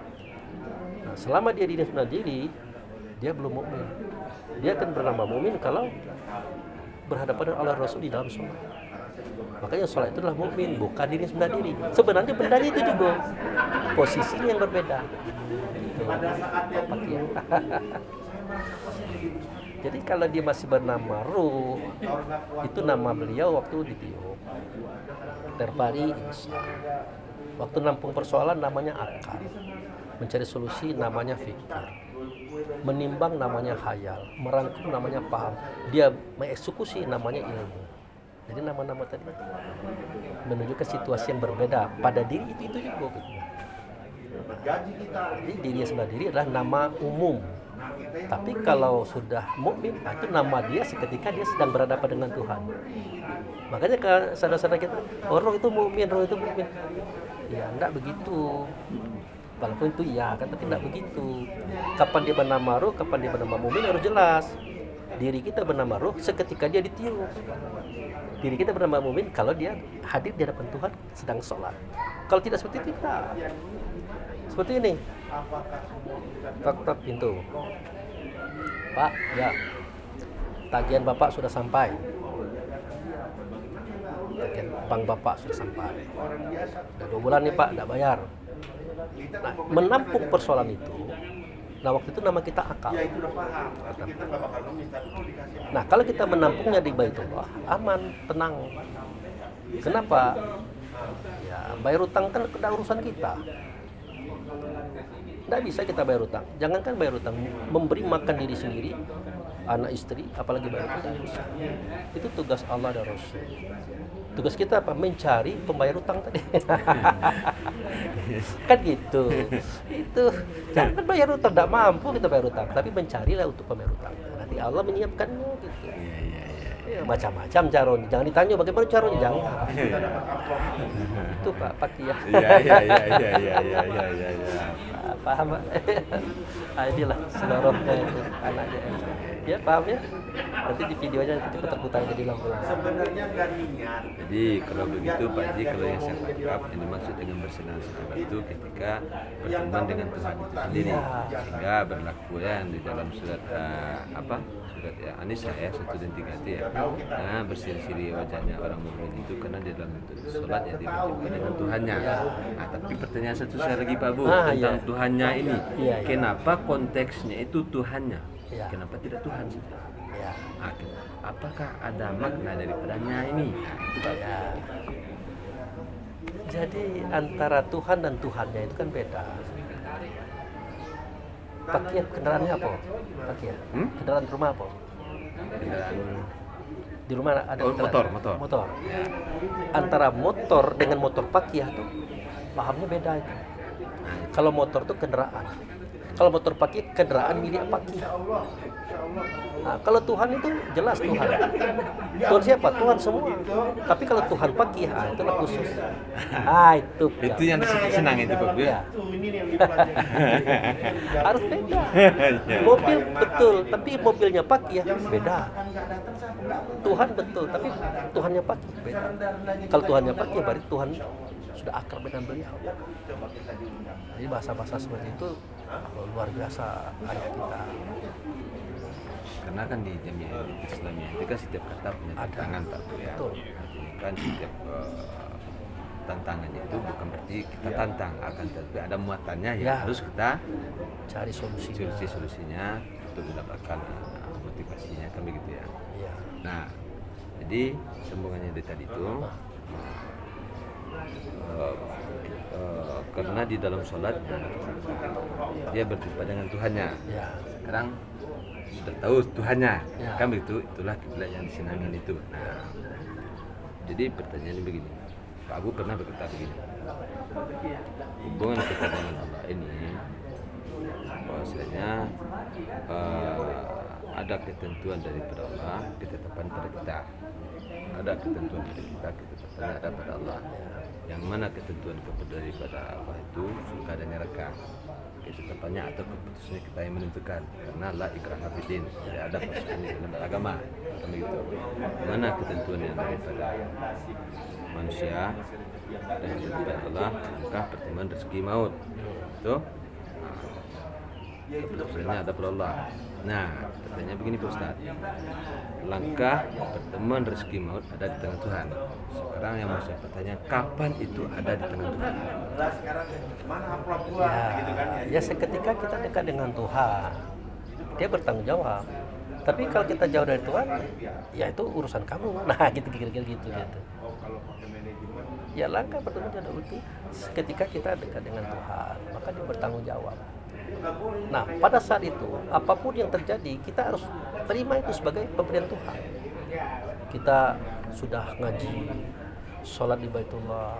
Selama dia diri sendiri, dia belum mukmin. Dia akan bernama mukmin kalau berhadapan dengan Allah Rasul di dalam sholat. Makanya sholat itu adalah mukmin, bukan diri sendiri. Sebenarnya bendanya itu juga posisinya yang berbeda. Gitu. Pakaian. Jadi kalau dia masih bernama Ruh, itu nama beliau waktu ditiup. Terbari insya. Waktu nampung persoalan namanya akal. Mencari solusi namanya fikir. Menimbang namanya khayal. Merangkum namanya paham. Dia mengeksekusi namanya ilmu. Jadi nama-nama tadi menunjukkan situasi yang berbeda pada diri itu juga. Jadi diri sebelah diri adalah nama umum. Tapi kalau sudah mukmin, itu nama dia seketika dia sedang berhadapan dengan Tuhan. Makanya saudara-saudara kita, roh itu mukmin, roh itu mukmin. Ya, enggak begitu. Walaupun itu iya kan, tapi enggak begitu. Kapan dia bernama roh, kapan dia bernama mukmin harus jelas. Diri kita bernama roh seketika dia ditiup. Diri kita bernama mukmin kalau dia hadir di hadapan Tuhan sedang sholat. Kalau tidak seperti itu, tidak. Seperti ini. Tok-tok pintu. Pak, ya. Tagihan Bapak sudah sampai. Tagihan bank Bapak sudah sampai. Sudah 2 bulan nih Pak, tidak bayar. Nah, menampung persoalan itu. Nah, waktu itu nama kita akal. Nah, kalau kita menampungnya di Baitullah, aman, tenang. Kenapa? Ya, bayar utang kan urusan kita. Tidak bisa kita bayar utang. Jangankan bayar utang, memberi makan diri sendiri, anak istri, apalagi bayar utang, tidak bisa. Itu tugas Allah dan Rasul. Tugas kita apa? Mencari pembayar utang tadi. Kan gitu. Itu jangan bayar utang, tidak mampu kita bayar utang, tapi mencarilah untuk pembayar utang. Nanti Allah menyiapkannya gitu. Ya, macam-macam caranya. Jangan ditanya bagaimana caranya, jangan. Itu Pak Pakiyah. Iya. Paham Pak? Inilah seluruhnya itu anaknya. Ya paham ya? Nanti di videonya nanti putar-putar jadi lampu. Sebenarnya nggak niat. Jadi kalau begitu Pak Haji, kalau yang saya tangkap ini maksud dengan bersenang-senang itu ketika berteman dengan Tuhan itu sendiri, sehingga berlaku ya di dalam surat surat ya An-Nisa ya 1 dan 3 itu ya. Nah, bersiri-siri wajahnya orang mukmin itu karena di dalam sholat ya dia berjumpa dengan Tuhannya. Nah, tapi pertanyaan satu saya lagi Pak Bu tentang Tuhannya ini. Kenapa konteksnya itu Tuhannya? Kenapa tidak Tuhan saja? Apakah ada makna daripadanya ini? Itu Pak. Jadi antara Tuhan dan Tuhannya itu kan beda. Pakiyah kendaraannya apa? Pakiyah. Kendaraan rumah apa? Kendaraan di rumah ada motor. Antara motor dengan motor pakiyah tuh pahamnya beda itu. Kalau motor tuh kendaraan. Kalau motor pakiyah kendaraan milik pakiyah. Nah, kalau Tuhan itu jelas Tuhan. Tuhan siapa? Tuhan semua. Tapi kalau Tuhan pakiyah, itulah khusus. Itu yang senang itu Pak. Ya. Harus beda. Mobil betul, tapi mobilnya pakiyah beda. Tuhan betul, tapi Tuhannya pakiyah beda. Kalau Tuhannya pakiyah, berarti Tuhan sudah akrab dengan beliau. Jadi bahasa-bahasa seperti itu luar biasa anak kita. Karena kan di jamiah Islamiyah itu kan setiap kata punya tantangan Pak Bu ya. Artinya kan setiap tantangannya itu bukan berarti kita tantang, akan tetapi ada muatannya ya harus kita cari solusinya untuk mendapatkan motivasinya kan begitu ya. Nah, jadi sambungannya dari tadi itu karena di dalam sholatnya dia berjumpa dengan Tuhannya. Sekarang sudah tahu Tuhannya, kan begitu, itulah kiblat yang disenangi itu. Nah, jadi pertanyaannya begini, Pak Abu pernah berkata begini, hubungan kita dengan Allah ini, bahwasanya ada ketentuan daripada Allah, ketetapan pada kita. Ada ketentuan dari kita, ketetapannya ada pada Allah. Yang mana ketentuan daripada Allah itu surga dan neraka. Ketetapannya atau keputusannya kita yang menentukan, karena la ikraha fiddin, tidak ada paksaan dalam agama. Begitu. Mana ketentuan yang daripada manusia dan daripada Allah, maka pertemuan rezeki maut. Itu. keputusannya ada pada Allah. Nah, katanya begini Pak Ustaz, langkah pertemuan rezeki maut ada di tangan Tuhan. Sekarang yang mau saya bertanya, kapan itu ada di tangan Tuhan? Ya seketika kita dekat dengan Tuhan, dia bertanggung jawab. Tapi kalau kita jauh dari Tuhan, ya itu urusan kamu. Nah, gitu kira-kira gitu. Ya langkah pertama itu ketika kita dekat dengan Tuhan, maka dia bertanggung jawab. Nah, pada saat itu apapun yang terjadi, kita harus terima itu sebagai pemberian Tuhan. Kita sudah ngaji, sholat di Baitullah,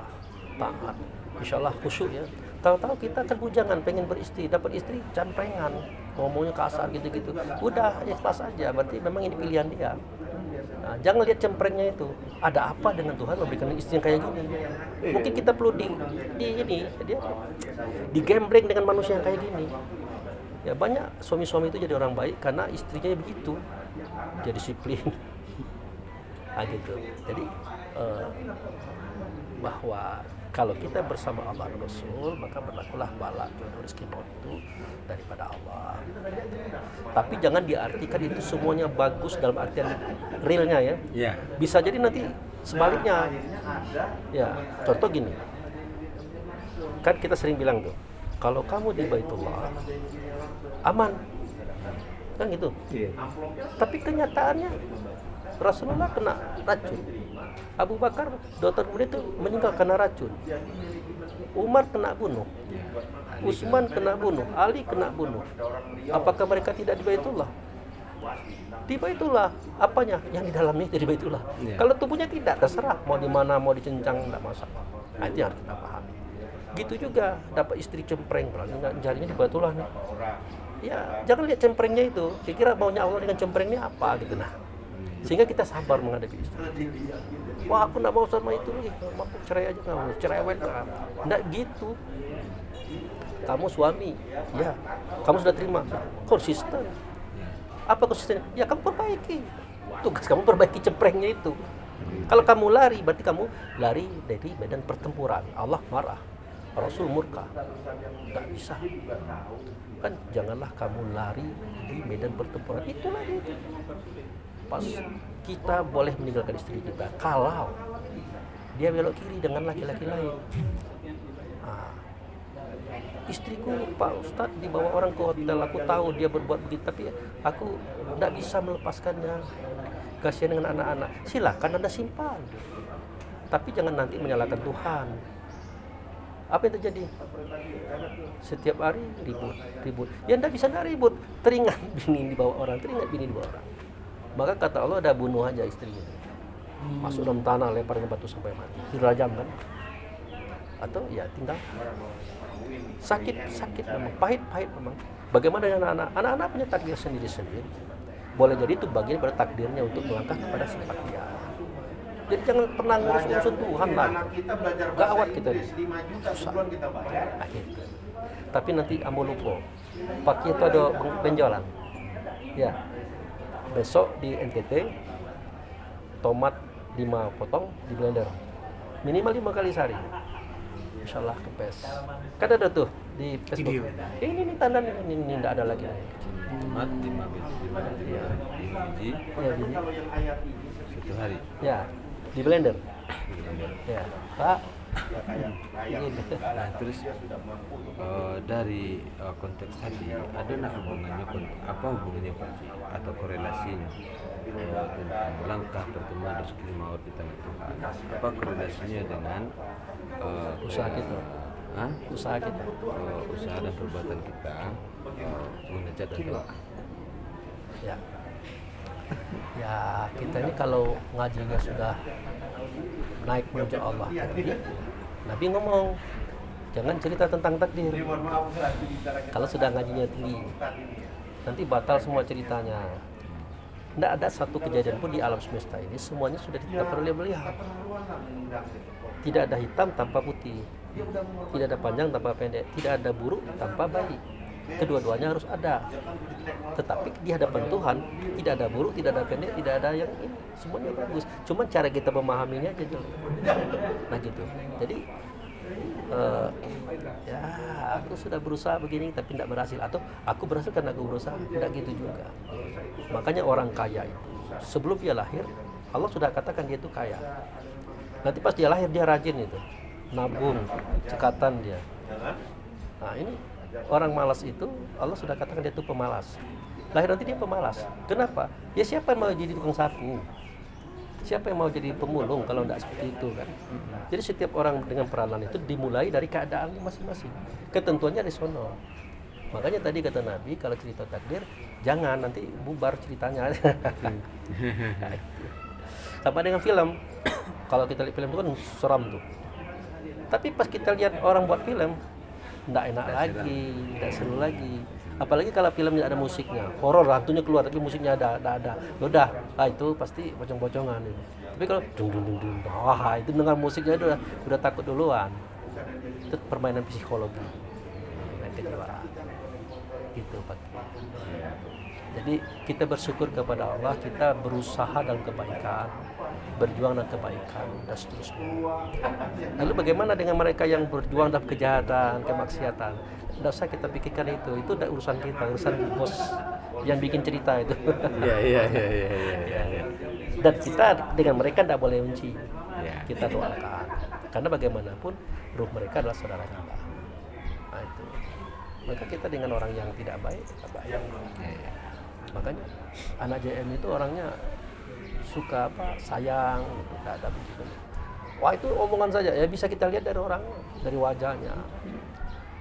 taat, insya Allah khusyuk ya. Tahu-tahu kita kebujangan, pengen beristri, dapat istri camprengan, ngomongnya kasar gitu-gitu. Udah ikhlas aja, berarti memang ini pilihan dia. Nah, jangan lihat cemprengnya itu. Ada apa dengan Tuhan memberikan istri yang kayak gini? Mungkin kita perlu digembleng dengan manusia yang kayak gini. Ya banyak suami-suami itu jadi orang baik karena istrinya begitu, dia disiplin. Nah, gitu. Jadi bahwa kalau kita bersama Allah dan Rasul, maka berlakulah bala jodoh rezeki maut itu daripada Allah. Tapi jangan diartikan itu semuanya bagus dalam artian realnya ya. Ya. Bisa jadi nanti sebaliknya. Ya, contoh gini. Kan kita sering bilang tuh, kalau kamu di Baitullah aman. Kan gitu. Tapi kenyataannya Rasulullah kena racun. Abu Bakar, dokter kemudian itu meninggal karena racun. Umar kena bunuh. Utsman kena bunuh. Ali kena bunuh. Apakah mereka tidak di Baitullah? Di Baitullah. Apanya? Yang di dalamnya itu di Baitullah. Kalau tubuhnya tidak, terserah. Mau di mana, mau dicencang, tidak masalah. Nah, itu yang harus kita pahami. Gitu juga, dapat istri cempreng, jarinya di Baitullah nih. Ya, jangan lihat cemprengnya itu. Kira-kira maunya Allah dengan cemprengnya apa gitu. Nah, sehingga kita sabar menghadapi istri. Wah, aku nggak mau sama itu lagi, aku cerai aja kamu, cerewet. Nggak gitu. Kamu suami, ya, kamu sudah terima, konsisten. Apa konsisten? Ya kamu perbaiki. Tugas kamu perbaiki cemprengnya itu. Kalau kamu lari, berarti kamu lari dari medan pertempuran. Allah marah, Rasul murka. Nggak bisa. Kan janganlah kamu lari di medan pertempuran. Itulah itu. Pas kita boleh meninggalkan istri kita kalau dia belok kiri dengan laki-laki lain. Nah, istriku Pak Ustadz dibawa orang ke hotel, aku tahu dia berbuat begitu, tapi aku tidak bisa melepaskannya. Kasihan dengan anak-anak. Silakan Anda simpan, tapi jangan nanti menyalahkan Tuhan. Apa yang terjadi? Setiap hari ribut. Ya tidak bisa nggak ribut. Teringat bini dibawa orang, Maka kata Allah, ada bunuh aja istrinya. Masuk dalam tanah, lemparin batu sampai mati. Dirajam kan? Atau ya tinggal. Sakit memang, pahit memang. Bagaimana dengan anak-anak? Anak-anak punya takdir sendiri-sendiri. Boleh jadi itu bagian dari takdirnya untuk melangkah kepada sifat dia. Jadi jangan pernah ngurus-ngurusin Tuhan lah. Gawat kita ini. Susah. Nah, gitu. Tapi nanti ambo lupa. Pagi itu ada penjualan. Ya. Besok di NTT tomat 5 potong di blender minimal 5 kali sehari, insyaallah kepes. Kan ada tuh di Facebook. Ini tanda ini tidak ada lagi. Tomat 5 biji ya, biji 1 hari ya di blender ya Pak. Nah, terus dari konteks tadi ada hubungannya apa hubungannya atau korelasinya tentang langkah pertemuan rezeki maut di tangan Tuhan? Apa korelasinya dengan usaha kita? Usaha kita, usaha dan perbuatan kita mengejar dan doa. Ya kita ini kalau ngajinya sudah naik menuju Allah tadi, Nabi ngomong jangan cerita tentang takdir. Kalau sudah ngajinya tinggi, nanti batal semua ceritanya. Tidak ada satu kejadian pun di alam semesta ini, semuanya sudah ditetapkan oleh beliau. Tidak ada hitam tanpa putih, tidak ada panjang tanpa pendek, tidak ada buruk tanpa baik. Kedua-duanya harus ada. Tetapi di hadapan Tuhan tidak ada buruk, tidak ada pendek, tidak ada yang ini, semuanya bagus. Cuma cara kita memahaminya aja dulu. Nah gitu. Jadi ya aku sudah berusaha begini tapi tidak berhasil, atau aku berhasil karena aku berusaha, tidak gitu juga. Makanya orang kaya itu sebelum dia lahir Allah sudah katakan dia itu kaya. Nanti pas dia lahir dia rajin itu nabung, cekatan dia. Nah ini orang malas itu Allah sudah katakan dia itu pemalas. Lahir nanti dia pemalas. Kenapa? Ya siapa yang mau jadi tukang sapu? Siapa yang mau jadi pemulung kalau tidak seperti itu kan? Jadi setiap orang dengan peranan itu dimulai dari keadaan masing-masing. Ketentuannya di sono. Makanya tadi kata Nabi kalau cerita takdir jangan, nanti bubar ceritanya. Sama dengan film. Kalau kita lihat film itu kan seram tuh. Tapi pas kita lihat orang buat film tidak enak lagi, tidak seru lagi. Apalagi kalau filmnya ada musiknya, horor, hantunya keluar tapi musiknya ada. Udah, itu pasti pocong-pocongan itu. Tapi kalau dung, wah itu dengan musiknya itu udah takut duluan. Itu permainan psikologi, permainan kejiwaan. Gitu Pak. Jadi kita bersyukur kepada Allah, kita berusaha dalam kebaikan, berjuang dalam kebaikan dan seterusnya. Lalu bagaimana dengan mereka yang berjuang dalam kejahatan, kemaksiatan? Tidak usah kita pikirkan itu udah urusan kita, urusan bos yang bikin cerita itu. Iya. Dan kita dengan mereka tidak boleh benci. Ya. Kita doakan, karena bagaimanapun ruh mereka adalah saudara kita. Nah itu. Maka kita dengan orang yang tidak baik, tidak baik. Ya. Makanya anak JM itu orangnya suka sayang, tidak ada begitu. Wah itu omongan saja, ya bisa kita lihat dari orangnya, dari wajahnya.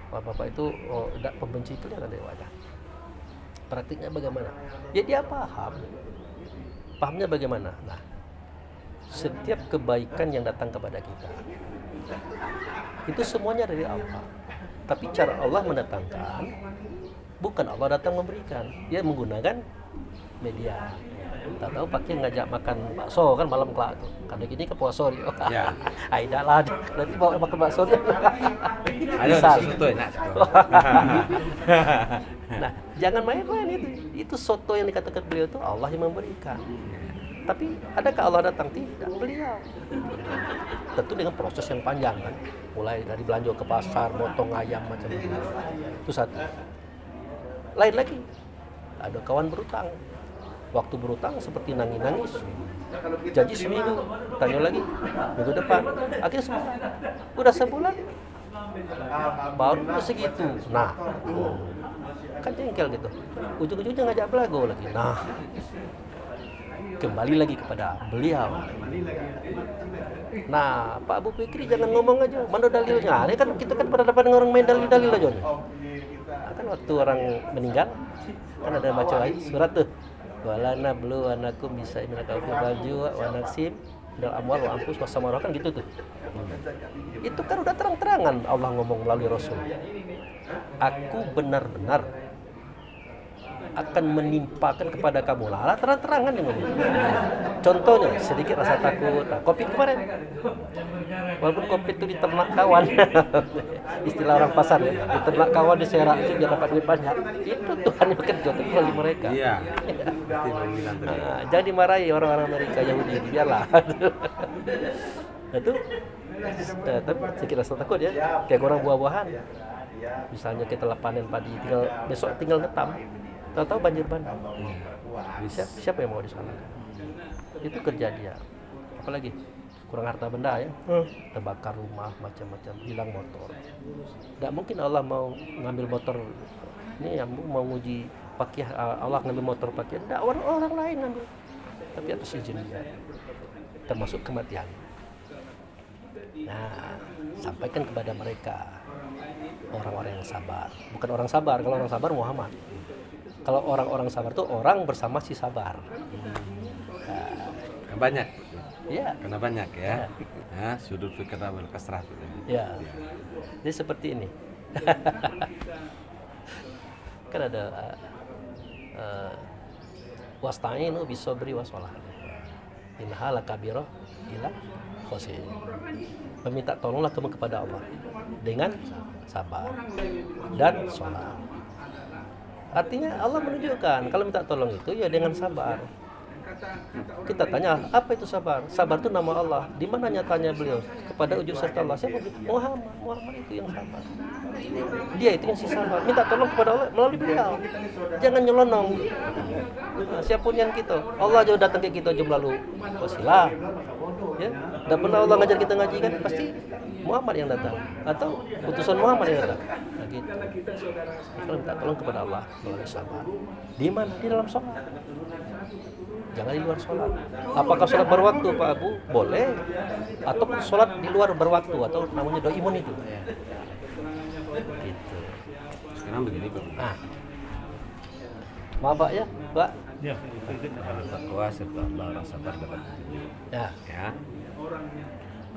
Bapak itu tidak pembenci itu dari wajah. Praktiknya bagaimana? Ya dia pahamnya bagaimana? Nah, setiap kebaikan yang datang kepada kita itu semuanya dari Allah. Tapi cara Allah mendatangkan, bukan Allah datang memberikan. Dia menggunakan media. Tak tahu pakai ngajak makan bakso kan malam kelak tuh. Karena gini ke puasa dia. Ya. Aida lah, nanti bawa makan bakso dia. Ada soto enak. Nah, jangan main-main itu. Itu soto yang dikatakan beliau itu Allah yang memberikan. Tapi adakah Allah datang? Tidak, beliau. Tentu dengan proses yang panjang kan. Mulai dari belanja ke pasar, motong ayam macam itu. Itu satu. Lain lagi, ada kawan berutang. Waktu berutang seperti nangis-nangis. Janji seminggu, tanya lagi minggu depan. Akhirnya sebulan. Udah sebulan, baru segitu. Nah, kan jengkel gitu. Ujung-ujungnya ngajak belago lagi. Nah, kembali lagi kepada beliau. Nah, Pak Abu Fikri jangan ngomong aja, mana dalilnya? Ini kan kita kan pada dapat orang main dalil-dalil aja. Nah, kan waktu orang meninggal, kan ada baca surat tuh. Walana belu anakum bisa imin kafir baju wa naksim dal amwal wa anfus wasamarah kan gitu tuh. Itu kan udah terang-terangan Allah ngomong melalui Rasul. Aku benar-benar akan menimpakan kepada kamu lah terang-terangan yang ngomong. Contohnya sedikit rasa takut. Nah, COVID kemarin, walaupun COVID itu diternak kawan, istilah orang pasar ya, diternak kawan diserak itu biar dapat duit banyak. Itu Tuhan yang bekerja melalui mereka. Iya. Berarti membilang tadi. Nah, jangan dimarahi orang-orang Amerika Yahudi, biarlah. Itu, tapi sedikit rasa takut ya, kayak orang buah-buahan. Misalnya kita panen padi, besok tinggal ngetam. Tahu-tahu banjir bandang. Siapa yang mau di sana? Itu kerja dia. Apalagi kurang harta benda ya. Terbakar rumah macam-macam, hilang motor. Tidak mungkin Allah mau ngambil motor ini yang mau nguji pakai Allah ngambil motor pakai. Tidak, orang lain ngambil. Tapi atas izin dia. Termasuk kematian. Nah, sampaikan kepada mereka orang-orang yang sabar. Bukan orang sabar, kalau orang sabar Muhammad. Kalau orang-orang sabar itu orang bersama si sabar. Nah, banyak. Iya. Karena banyak ya. Nah, sudut fikir wal kasrah. Ya. Jadi seperti ini. Kan ada wasta'inu bisobri wassalah. Innaha lakabira ila khosin. Meminta tolonglah kamu kepada Allah dengan sabar dan sholat. Artinya Allah menunjukkan kalau minta tolong itu ya dengan sabar. Kita tanya, apa itu sabar? Sabar itu nama Allah. Di mana nyatanya beliau? Kepada ujud serta Allah. Siapa? Muhammad. Muhammad itu yang sabar. Dia itu yang si sabar. Minta tolong kepada Allah melalui beliau. Jangan nyelonong. Nah, siapapun yang kita, Allah jauh datang ke kita jam lalu wasilah. Ya, dan pernah Allah ngajar kita ngaji kan pasti Muhammad yang datang atau utusan Muhammad yang datang. Nah, gitu. Kalau minta tolong kepada Allah melalui sabar. Di mana? Di dalam sholat. Jangan di luar sholat. Apakah sholat berwaktu Pak Abu? Boleh. Atau sholat di luar berwaktu atau namanya doa imun itu. Gitu. Sekarang begini Pak. Nah, maaf Pak ya, Pak. Ya. Takwa serta Allah rasa sabar dapat petunjuk. Ya. Ya.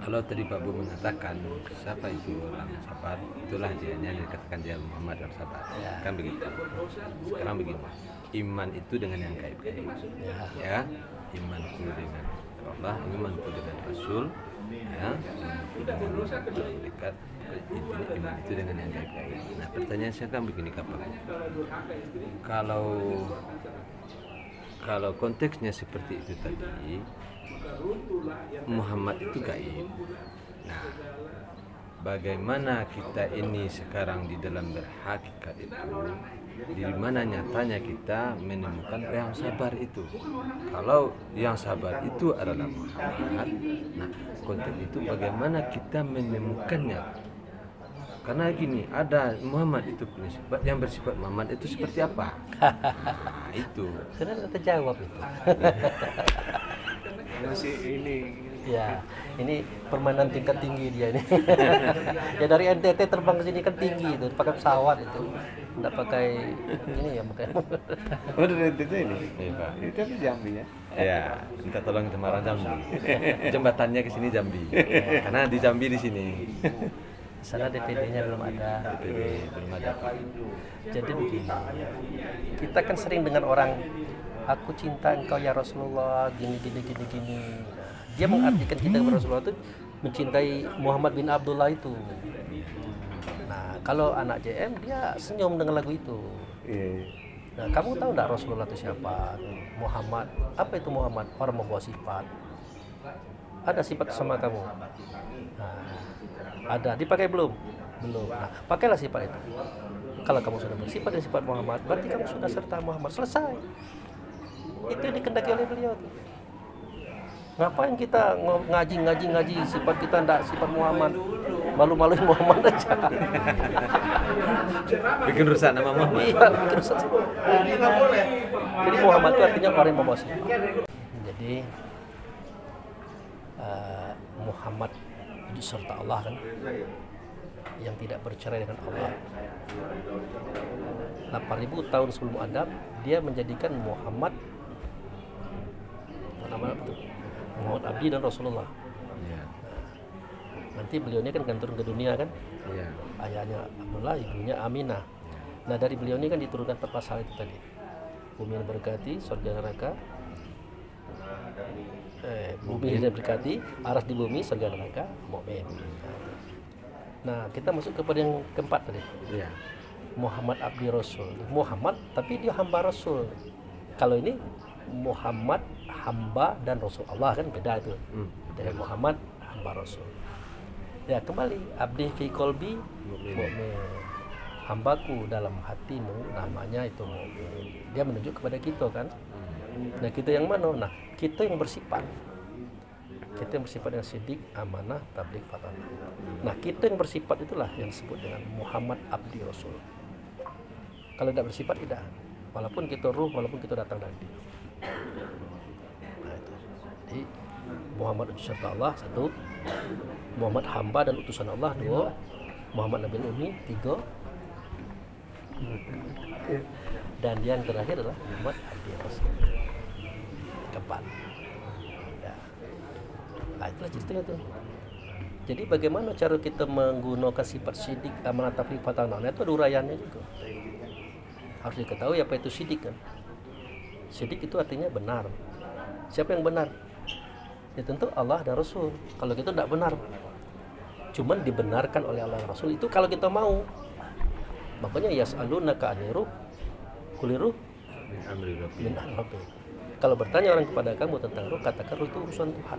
Kalau tadi Pak Bu mengatakan siapa itu orang sabar, itulah dianya yang dikatakan dia Muhammad orang sabar. Ya. Kan begitu. Sekarang begini, iman itu dengan yang gaib-gaib. Ya. Imanku dengan Allah, imanku dengan Rasul, ya, imanku dengan malaikat. Intinya iman itu dengan yang gaib-gaib. Nah, pertanyaan saya kan begini kapan? Kalau konteksnya seperti itu tadi, Muhammad itu gaib. Nah, bagaimana kita ini sekarang di dalam berhakikat itu, di mana nyatanya kita menemukan yang sabar itu. Kalau yang sabar itu adalah Muhammad, nah konteks itu bagaimana kita menemukannya? Karena gini, ada Muhammad itu punya sifat, yang bersifat Muhammad itu seperti apa? Nah, itu. Sudah terjawab itu. Masih ini Ya, ini permainan tingkat tinggi dia ini. Ya dari NTT terbang ke sini kan tinggi itu, pakai pesawat itu. Enggak pakai ini ya pakai. Oh dari NTT ini? Iya, Pak. Itu kan Jambi ya? Ya, minta tolong Semarang Jambi. Jembatannya ke sini Jambi. Karena di Jambi di sini. Sana DPD-nya belum ada. DPD belum ada Pak. Jadi begini, kita kan sering dengan orang, aku cinta engkau ya Rasulullah, gini. Nah, dia mengartikan kita kepada Rasulullah itu mencintai Muhammad bin Abdullah itu. Nah, kalau anak JM dia senyum dengan lagu itu. Iya. Nah, kamu tahu enggak Rasulullah itu siapa? Muhammad. Apa itu Muhammad? Orang membawa sifat. Ada sifat sama kamu. Nah, ada. Dipakai belum? Belum. Nah, pakailah sifat itu. Kalau kamu sudah bersifat dengan sifat Muhammad, berarti kamu sudah serta Muhammad. Selesai. Itu yang dikendaki oleh beliau. Ngapain kita ngaji sifat kita enggak sifat Muhammad? Malu-maluin Muhammad aja. Bikin rusak nama Muhammad. Iya, bikin rusak. Jadi Muhammad itu artinya orang yang membawa sifat. Jadi Muhammad itu serta Allah kan, yang tidak bercerai dengan Allah. 8.000 tahun sebelum Adam, dia menjadikan Muhammad nama apa itu? Muhammad Abdi dan Rasulullah. Iya. Nanti beliau ini kan turun ke dunia kan, Iya. ayahnya Abdullah, ibunya Aminah. Nah dari beliau ini kan diturunkan 4 pasal itu tadi, bumi yang berkati, surga neraka. Bumi yang berkati, aras di bumi, surga neraka, mukmin. Nah kita masuk kepada yang keempat tadi, Iya. Muhammad Abdi Rasul. Muhammad tapi dia hamba Rasul. Kalau ini Muhammad hamba dan Rasul Allah kan beda itu. Dengan Muhammad hamba Rasul. Ya kembali Abdi fi qalbi mu'min. Hambaku dalam hatimu, namanya itu mu'min. Dia menunjuk kepada kita kan. Nah kita yang mana? Nah kita yang bersifat. Kita yang bersifat yang sidik, amanah, tabligh, fatanah. Nah kita yang bersifat itulah yang disebut dengan Muhammad Abdi Rasul. Kalau tidak bersifat tidak. Walaupun kita ruh, walaupun kita datang dari dia. Nah itu. Jadi Muhammad utusan serta Allah 1, Muhammad hamba dan utusan Allah 2, Muhammad Nabi Umi 3, dan yang terakhir adalah Muhammad Abdi Rasul. Keempat. Ya. Nah itulah ceritanya tuh. Jadi bagaimana cara kita menggunakan sifat sidik, amanah, tabligh, fatanah? Nah itu ada uraiannya juga. Harus diketahui apa itu sidik kan. Sidik itu artinya benar. Siapa yang benar? Ya tentu Allah dan Rasul. Kalau kita tidak benar, cuman dibenarkan oleh Allah dan Rasul itu kalau kita mau. Makanya yas'alunaka 'anir ruh, qul ruh Min amri rabbi. min amri. Kalau bertanya orang kepada kamu tentang ruh, katakan ruh itu urusan Tuhan.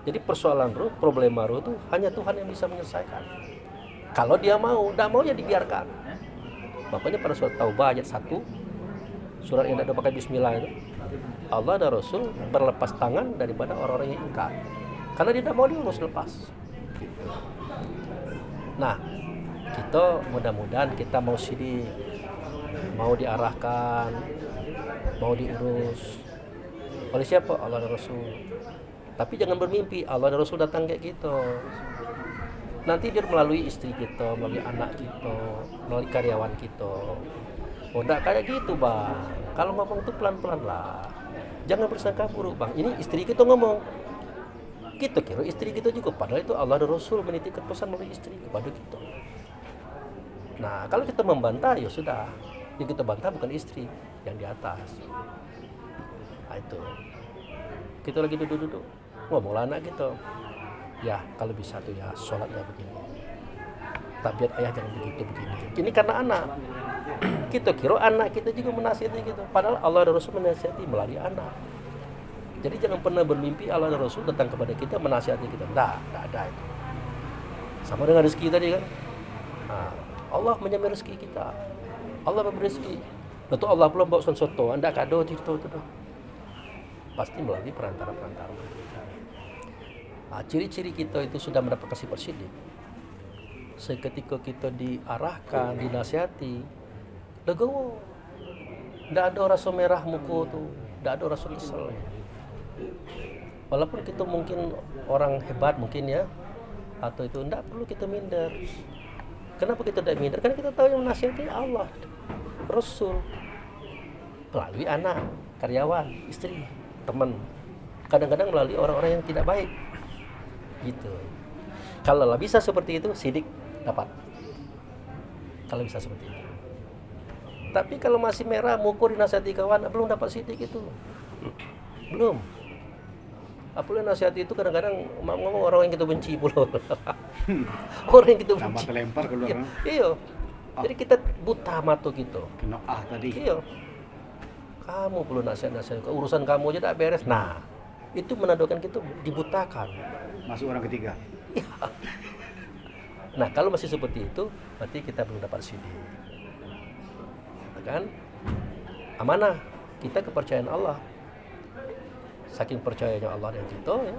Jadi persoalan ruh, problema ruh itu hanya Tuhan yang bisa menyelesaikan. Kalau dia mau, tidak mau ya dibiarkan. Makanya pada surat Taubah ayat 1, surat yang tidak pakai bismillah itu, Allah dan Rasul berlepas tangan daripada orang-orang yang ingkar. Karena dia tidak mau diurus, lepas. Nah, kita mudah-mudahan kita mau sidik, mau diarahkan, mau diurus oleh siapa? Allah dan Rasul. Tapi jangan bermimpi Allah dan Rasul datang kayak gitu. Nanti dia melalui istri kita, melalui anak kita, melalui karyawan kita. Oh, enggak kayak gitu, Bang. Kalau ngomong itu pelan-pelan lah. Jangan bersangka buruk, Bang. Ini istri kita ngomong. Kita kira istri kita juga, padahal itu Allah dan Rasul menitipkan pesan melalui istri kepada kita. Nah, kalau kita membantah, ya sudah. Yang kita bantah bukan istri, yang di atas. Nah, itu. Kita lagi duduk-duduk, ngomonglah anak kita. Ya, kalau bisa tuh ya, sholatnya begini. Tabiat ayah jangan begitu begini. Ini karena anak. Kita kira anak kita juga menasihati gitu. Padahal Allah dan Rasul menasihati melalui anak. Jadi jangan pernah bermimpi Allah dan Rasul datang kepada kita menasihati kita. Tidak ada itu. Sama dengan rezeki tadi kan. Nah, Allah menyamai rezeki kita. Allah memberi rezeki. Tentu Allah belum bawa soto. Anda kado itu. Pasti melalui perantara-perantara. Nah, ciri-ciri kita itu sudah mendapat kasih persidik. Seketika kita diarahkan, dinasihati, legowo. Tidak ada rasa merah muka tuh, tidak ada rasa kesel. Walaupun kita mungkin orang hebat mungkin ya, atau itu tidak perlu kita minder. Kenapa kita tidak minder? Karena kita tahu yang menasihati Allah, Rasul, melalui anak, karyawan, istri, teman. Kadang-kadang melalui orang-orang yang tidak baik. Gitu. Kalau bisa seperti itu, sidik dapat. Kalau bisa seperti itu. Tapi kalau masih merah, mukur dinasihati kawan, belum dapat sidik itu. Belum. Apalagi nasihati itu kadang-kadang ngomong orang yang kita benci pula. Orang yang kita benci. Tambah terlempar ke orang. Iya. Jadi kita buta mata kita. Kena tadi. Iya. Kamu perlu nasihat-nasihat, urusan kamu aja tak beres. Nah, itu menandakan kita dibutakan. Masuk orang ketiga. Nah, kalau masih seperti itu, berarti kita belum dapat sidik. Kan? Amanah. Kita kepercayaan Allah. Saking percayanya Allah dengan kita, ya.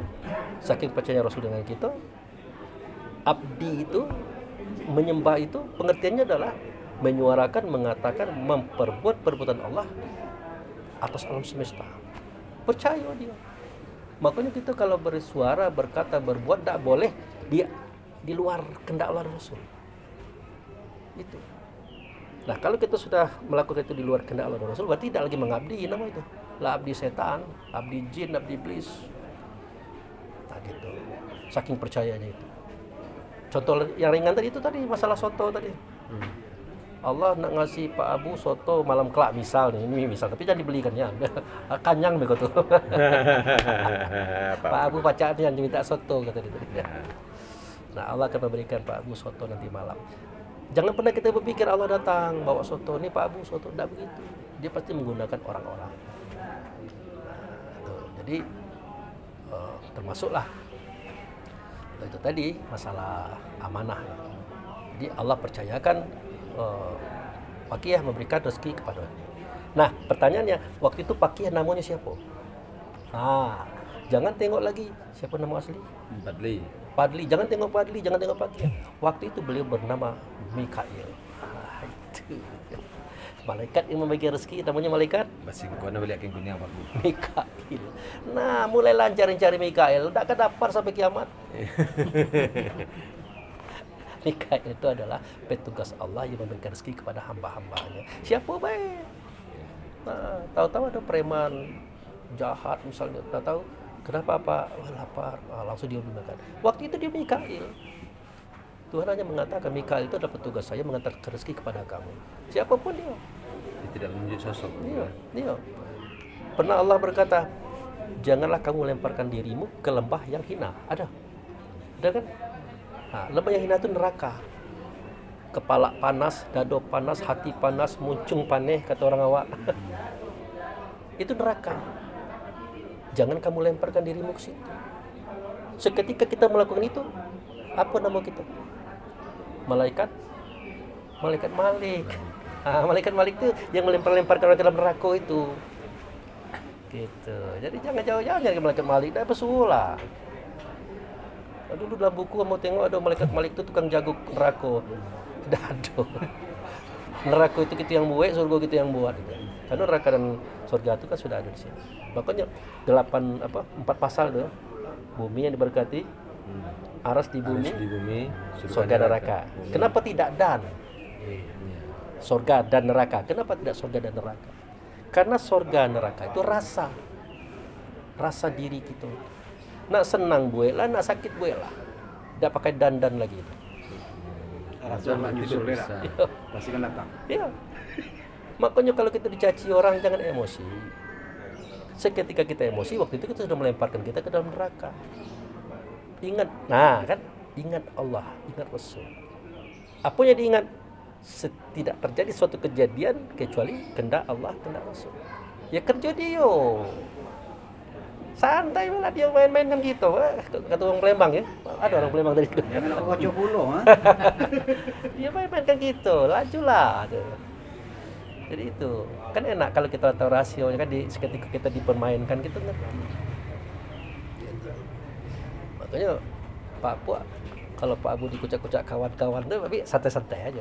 Saking percayanya Rasul dengan kita, abdi itu, menyembah itu, pengertiannya adalah menyuarakan, mengatakan, memperbuat perbuatan Allah atas alam semesta. Percaya dia. Makanya kita kalau bersuara, berkata, berbuat, tidak boleh dia di luar kehendak Allah dan Rasul. Itu. Nah, kalau kita sudah melakukan itu di luar kehendak Allah dan Rasul, berarti tidak lagi mengabdi, nama itu. Lah abdi setan, abdi jin, abdi iblis. Nah, gitu. Saking percayanya itu. Contoh yang ringan tadi itu tadi masalah soto tadi. Allah nak ngasih Pak Abu soto malam kelak misal nih, ini misal, tapi jangan dibelikan ya. Kanyang begitu. Pak Abu pacarnya yang minta soto kata dia. Nah, Allah akan memberikan Pak Abu soto nanti malam. Jangan pernah kita berpikir Allah datang bawa soto, ini Pak Abu soto, tidak begitu. Dia pasti menggunakan orang-orang. Nah, jadi termasuklah itu tadi masalah amanah. Jadi Allah percayakan Pakiyah memberikan rezeki kepada dia. Nah, pertanyaannya, waktu itu Pakiyah namanya siapa? Nah, jangan tengok lagi siapa nama asli. Padli, jangan tengok Padli, jangan tengok Pakiyah. Waktu itu beliau bernama Mikail. Nah, itu. Malaikat yang membagi rezeki namanya malaikat Mikail. Nah, mulai lancar cari Mikail, tidak kedapar sampai kiamat. Mikail itu adalah petugas Allah yang memberikan rezeki kepada hamba-hambanya. Siapa baik? Nah, tahu-tahu ada preman jahat misalnya, tahu kenapa Pak? Wah, lapar. Langsung dia makan. Waktu itu dia Mikail. Tuhan hanya mengatakan Mikail itu adalah petugas saya mengantarkan rezeki kepada kamu. Siapapun dia. Dia tidak menunjuk sosok. Dia. Pernah Allah berkata, janganlah kamu lemparkan dirimu ke lembah yang hina. Ada kan? Nah, lembah yang hina itu neraka. Kepala panas, dado panas, hati panas, muncung paneh kata orang awak. Itu neraka. Jangan kamu lemparkan dirimu ke situ. Seketika kita melakukan itu, apa nama kita? Malaikat Malik. Malaikat Malik itu yang melempar-lemparkan orang ke dalam neraka itu. Gitu. Jadi jangan jauh-jauh dari malaikat Malik, dah bersulah. Dulu dalam buku mau tengok ada malaikat Malik itu tukang jago neraka. Dah ada. Neraka itu kita yang buat, surga kita yang buat. Karena neraka dan surga itu kan sudah ada di sini. Makanya 4 pasal tuh. Bumi yang diberkati, aras di bumi, surga neraka. Kenapa tidak dan? Surga dan neraka. Kenapa tidak surga dan neraka? Karena surga neraka itu rasa diri kita. Nak senang buatlah, nak sakit buatlah. Tidak pakai dandan lagi itu. Rasa nak nyusul dia dah. Pasti kan datang. Ya. Makanya kalau kita dicaci orang jangan emosi. Seketika kita emosi, waktu itu kita sudah melemparkan kita ke dalam neraka. Ingat, ingat Allah, ingat Rasul. Apa yang diingat? Tidak terjadi suatu kejadian kecuali kehendak Allah, kehendak Rasul. Ya kerja dia. Santai malah dia main-main kan gitu. Kata orang Palembang ya. Ada orang Palembang tadi. Jangan aku kocok pulau, ha? Dia main-main kan gitu. Lajulah. Jadi itu kan enak kalau kita tahu rasionya kan seketika kita dipermainkan kita ngerti. Gitu. Makanya Pak Abu, kalau Pak Abu dikucak-kucak kawan-kawan tuh tapi santai-santai aja.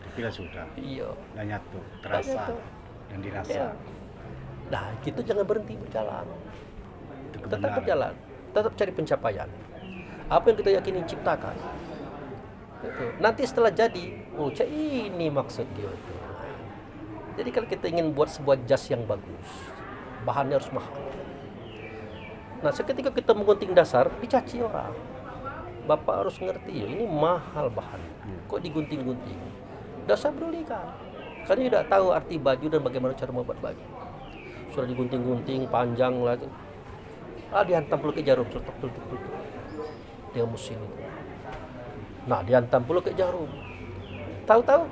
Tapi lah sudah. Iya. Dan nyatu, terasa Nyatu. dan dirasa. Ya. Nah, kita jangan berhenti berjalan. Itu Tetap kebenaran. berjalan, tetap cari pencapaian. Apa yang kita yakini ciptakan. Itu. Nanti setelah jadi, ini maksud dia itu. Jadi kalau kita ingin buat sebuah jas yang bagus, bahannya harus mahal. Nah, seketika kita menggunting dasar, dicaci orang. Bapak harus ngerti ya, ini mahal bahan. Kok digunting-gunting? Dasar pedulikan. Karena dia tidak tahu arti baju dan bagaimana cara membuat baju. Sudah digunting-gunting panjang lagi. Dihantam pula ke jarum, tutup. Dia mesin itu. Nah, dihantam pula ke jarum. Tahu-tahu,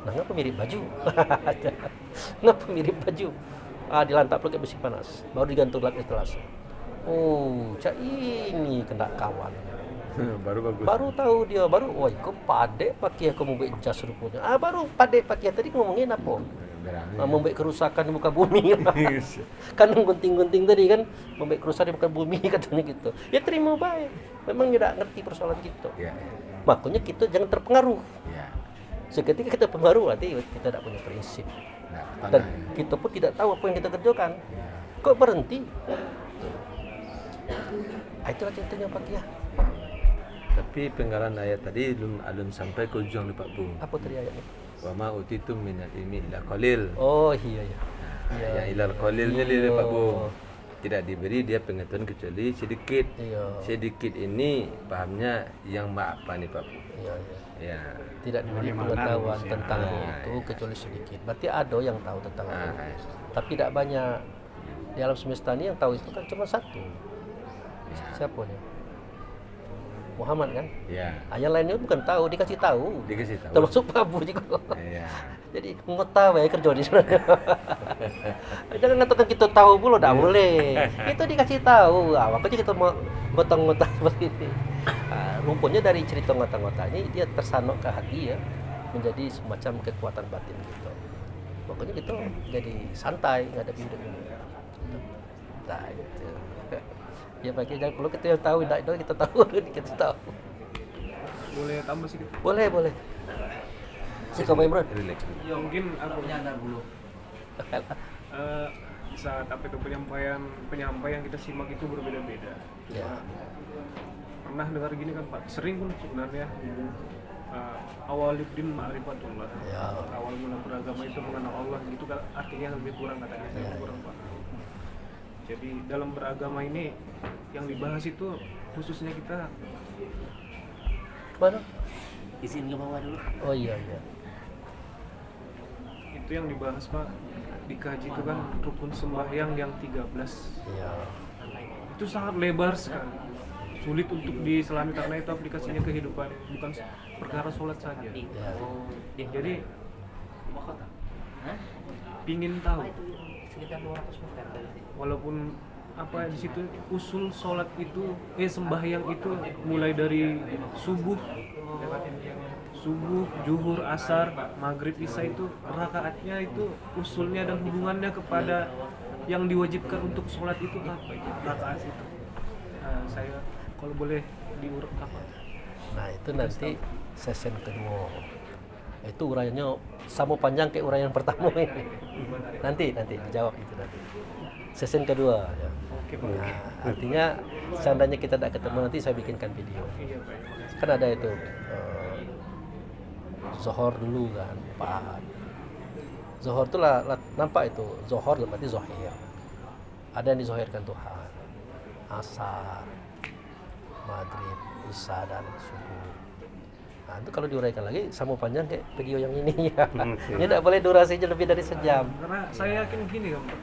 ngapa mirip baju? Ngapa mirip baju? Dilantap pula ke besi panas. Baru digantung lagi setelah. Cak ini kena kawan. Baru bagus. Baru tahu dia, kau padek pakai aku membuat jas rupanya. Baru padek pakai tadi ngomongin apa? Membuat kerusakan di muka bumi. Kan gunting-gunting tadi kan membuat kerusakan di muka bumi katanya gitu. Ya terima baik. Memang tidak ngerti persoalan kita. Ya. Makanya kita jangan terpengaruh. Ya. Seketika kita pengaruh nanti kita tidak punya prinsip. Nah, Dan kita pun tidak tahu apa yang kita kerjakan. Kok berhenti? Itulah ceritanya Pak Kia. tapi penggalan ayat tadi belum sampai ke ujung Pak Bu. Apa tadi ayatnya? Wa ma utitum minal ilmi illa qalil. Oh iya. Yang ilal qalilnya Iya. Pak Bu. Tidak diberi dia pengetahuan kecuali sedikit. Iya. Sedikit ini pahamnya yang apa nih Pak Bu? Iya. Ya. Tidak diberi Bagaimana pengetahuan bagusnya? tentang Ah, itu kecuali sedikit. Berarti ada yang tahu tentang itu. Ah, Tapi tidak banyak. Di alam semesta ini yang tahu itu kan cuma satu. Siapa nya? Muhammad kan? ya. Yang lainnya bukan tahu, dikasih tahu. Dikasih tahu. Termasuk Pak Abu juga. Iya. Jadi ngota wae kerja di sana. Jangan ngatakan kita tahu pula, tidak boleh. Itu dikasih tahu. Makanya kita mau ngota-ngota seperti ini. Rupanya dari cerita ngota-ngota ini dia tersanok ke hati ya, menjadi semacam kekuatan batin gitu. Makanya kita jadi santai menghadapi hidup ini. Nah itu. Ya pakai jangan perlu kita yang tahu, tidak itu kita tahu, kita tahu. Boleh tambah sedikit? Boleh. Si Kak Imran. Relax. Ya mungkin aku saat apa itu penyampaian kita simak itu berbeda-beda. Ya. Pernah dengar gini kan Pak? Sering pun sebenarnya awaliddin ma'rifatullah. Ya. Awal mula beragama itu mengenal Allah gitu kan artinya lebih kurang katanya saya kurang paham. Jadi dalam beragama ini yang dibahas itu khususnya kita Mana? Izin ke bawah dulu. Oh iya. itu yang dibahas Pak dikaji itu kan rukun sembahyang yang 13. Iya. Itu sangat lebar sekali. Sulit untuk diselami karena itu aplikasinya kehidupan bukan perkara sholat saja. Ya. Jadi pingin tahu sekitar 200 meter. Walaupun apa di situ usul sholat itu sembahyang itu mulai dari subuh, zuhur, asar, maghrib, isya itu rakaatnya itu usulnya dan hubungannya kepada yang diwajibkan untuk sholat itu apa itu rakaat itu. Nah, saya kalau boleh diurut apa? Nah itu nanti sesi kedua. Itu uraiannya sama panjang kayak uraian pertama ini. Nanti dijawab itu nanti. Sesi kedua. Ya. Oke, Pak. Nah, artinya seandainya kita tidak ketemu nanti saya bikinkan video. Iya, Pak. Kan ada itu Zohor dulu kan, 4. Zohor itu nampak itu Zohor berarti Zohir. Ada yang dizohirkan Tuhan. Asar, Maghrib, Isya dan Subuh. Nah itu kalau diuraikan lagi sama panjang kayak video yang ini ya. Ini tidak boleh durasinya lebih dari sejam. Karena saya yakin gini kan, Pak.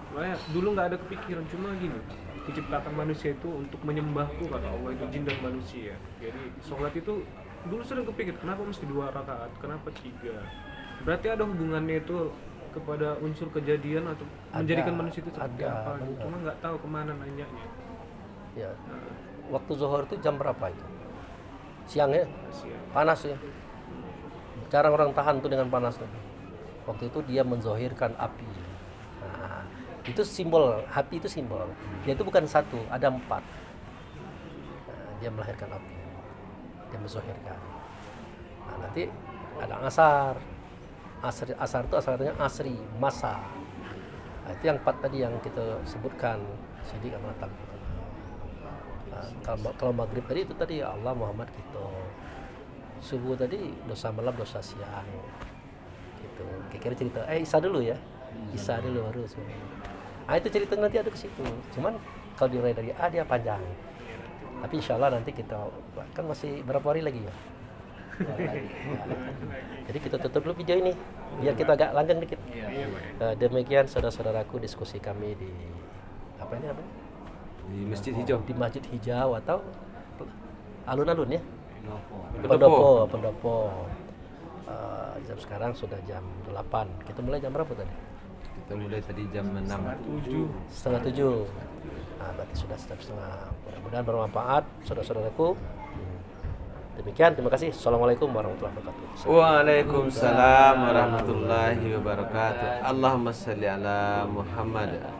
Makanya dulu nggak ada kepikiran, cuma gini, diciptakan manusia itu untuk menyembahku kata Allah itu jin dan manusia. Jadi sholat itu dulu sering kepikir kenapa mesti 2 rakaat, kenapa 3? Berarti ada hubungannya itu kepada unsur kejadian atau menjadikan manusia itu seperti apa? benar. Cuma nggak tahu kemana nanyanya. Ya. Waktu Zohor itu jam berapa itu? Siang ya? Siang. Panas ya. Jarang orang tahan tuh dengan panas tuh. Waktu itu dia menzohirkan api. Nah, itu simbol, api itu simbol. Dia itu bukan satu, ada 4. Nah, dia melahirkan api. Dia menzohirkan. Nah, nanti ada asar. Asar itu asalnya asri, masa. Nah, itu yang 4 tadi yang kita sebutkan. Sidik amatam. Kalau maghrib tadi itu tadi Allah Muhammad gitu. Subuh tadi dosa malam dosa siang gitu. Kira-kira cerita Isya dulu ya. Isya dulu baru subuh. Nah itu cerita nanti ada ke situ. Cuman kalau diurai dari A dia panjang. Tapi insya Allah nanti kita kan masih berapa hari lagi ya. Jadi kita tutup dulu video ini biar kita agak langgeng dikit. Demikian saudara-saudaraku diskusi kami di apa ini Di Masjid Hijau. di Masjid Hijau atau alun-alun ya. Pendopo. Pendopo. Jam sekarang sudah jam 8. Kita mulai jam berapa tadi? Kita mulai tadi jam 6. 6:30. Nah, berarti sudah setengah. Mudah-mudahan bermanfaat saudara-saudaraku. Demikian, terima kasih. Assalamualaikum warahmatullahi wabarakatuh. Waalaikumsalam warahmatullahi wabarakatuh. Allahumma salli ala Muhammad.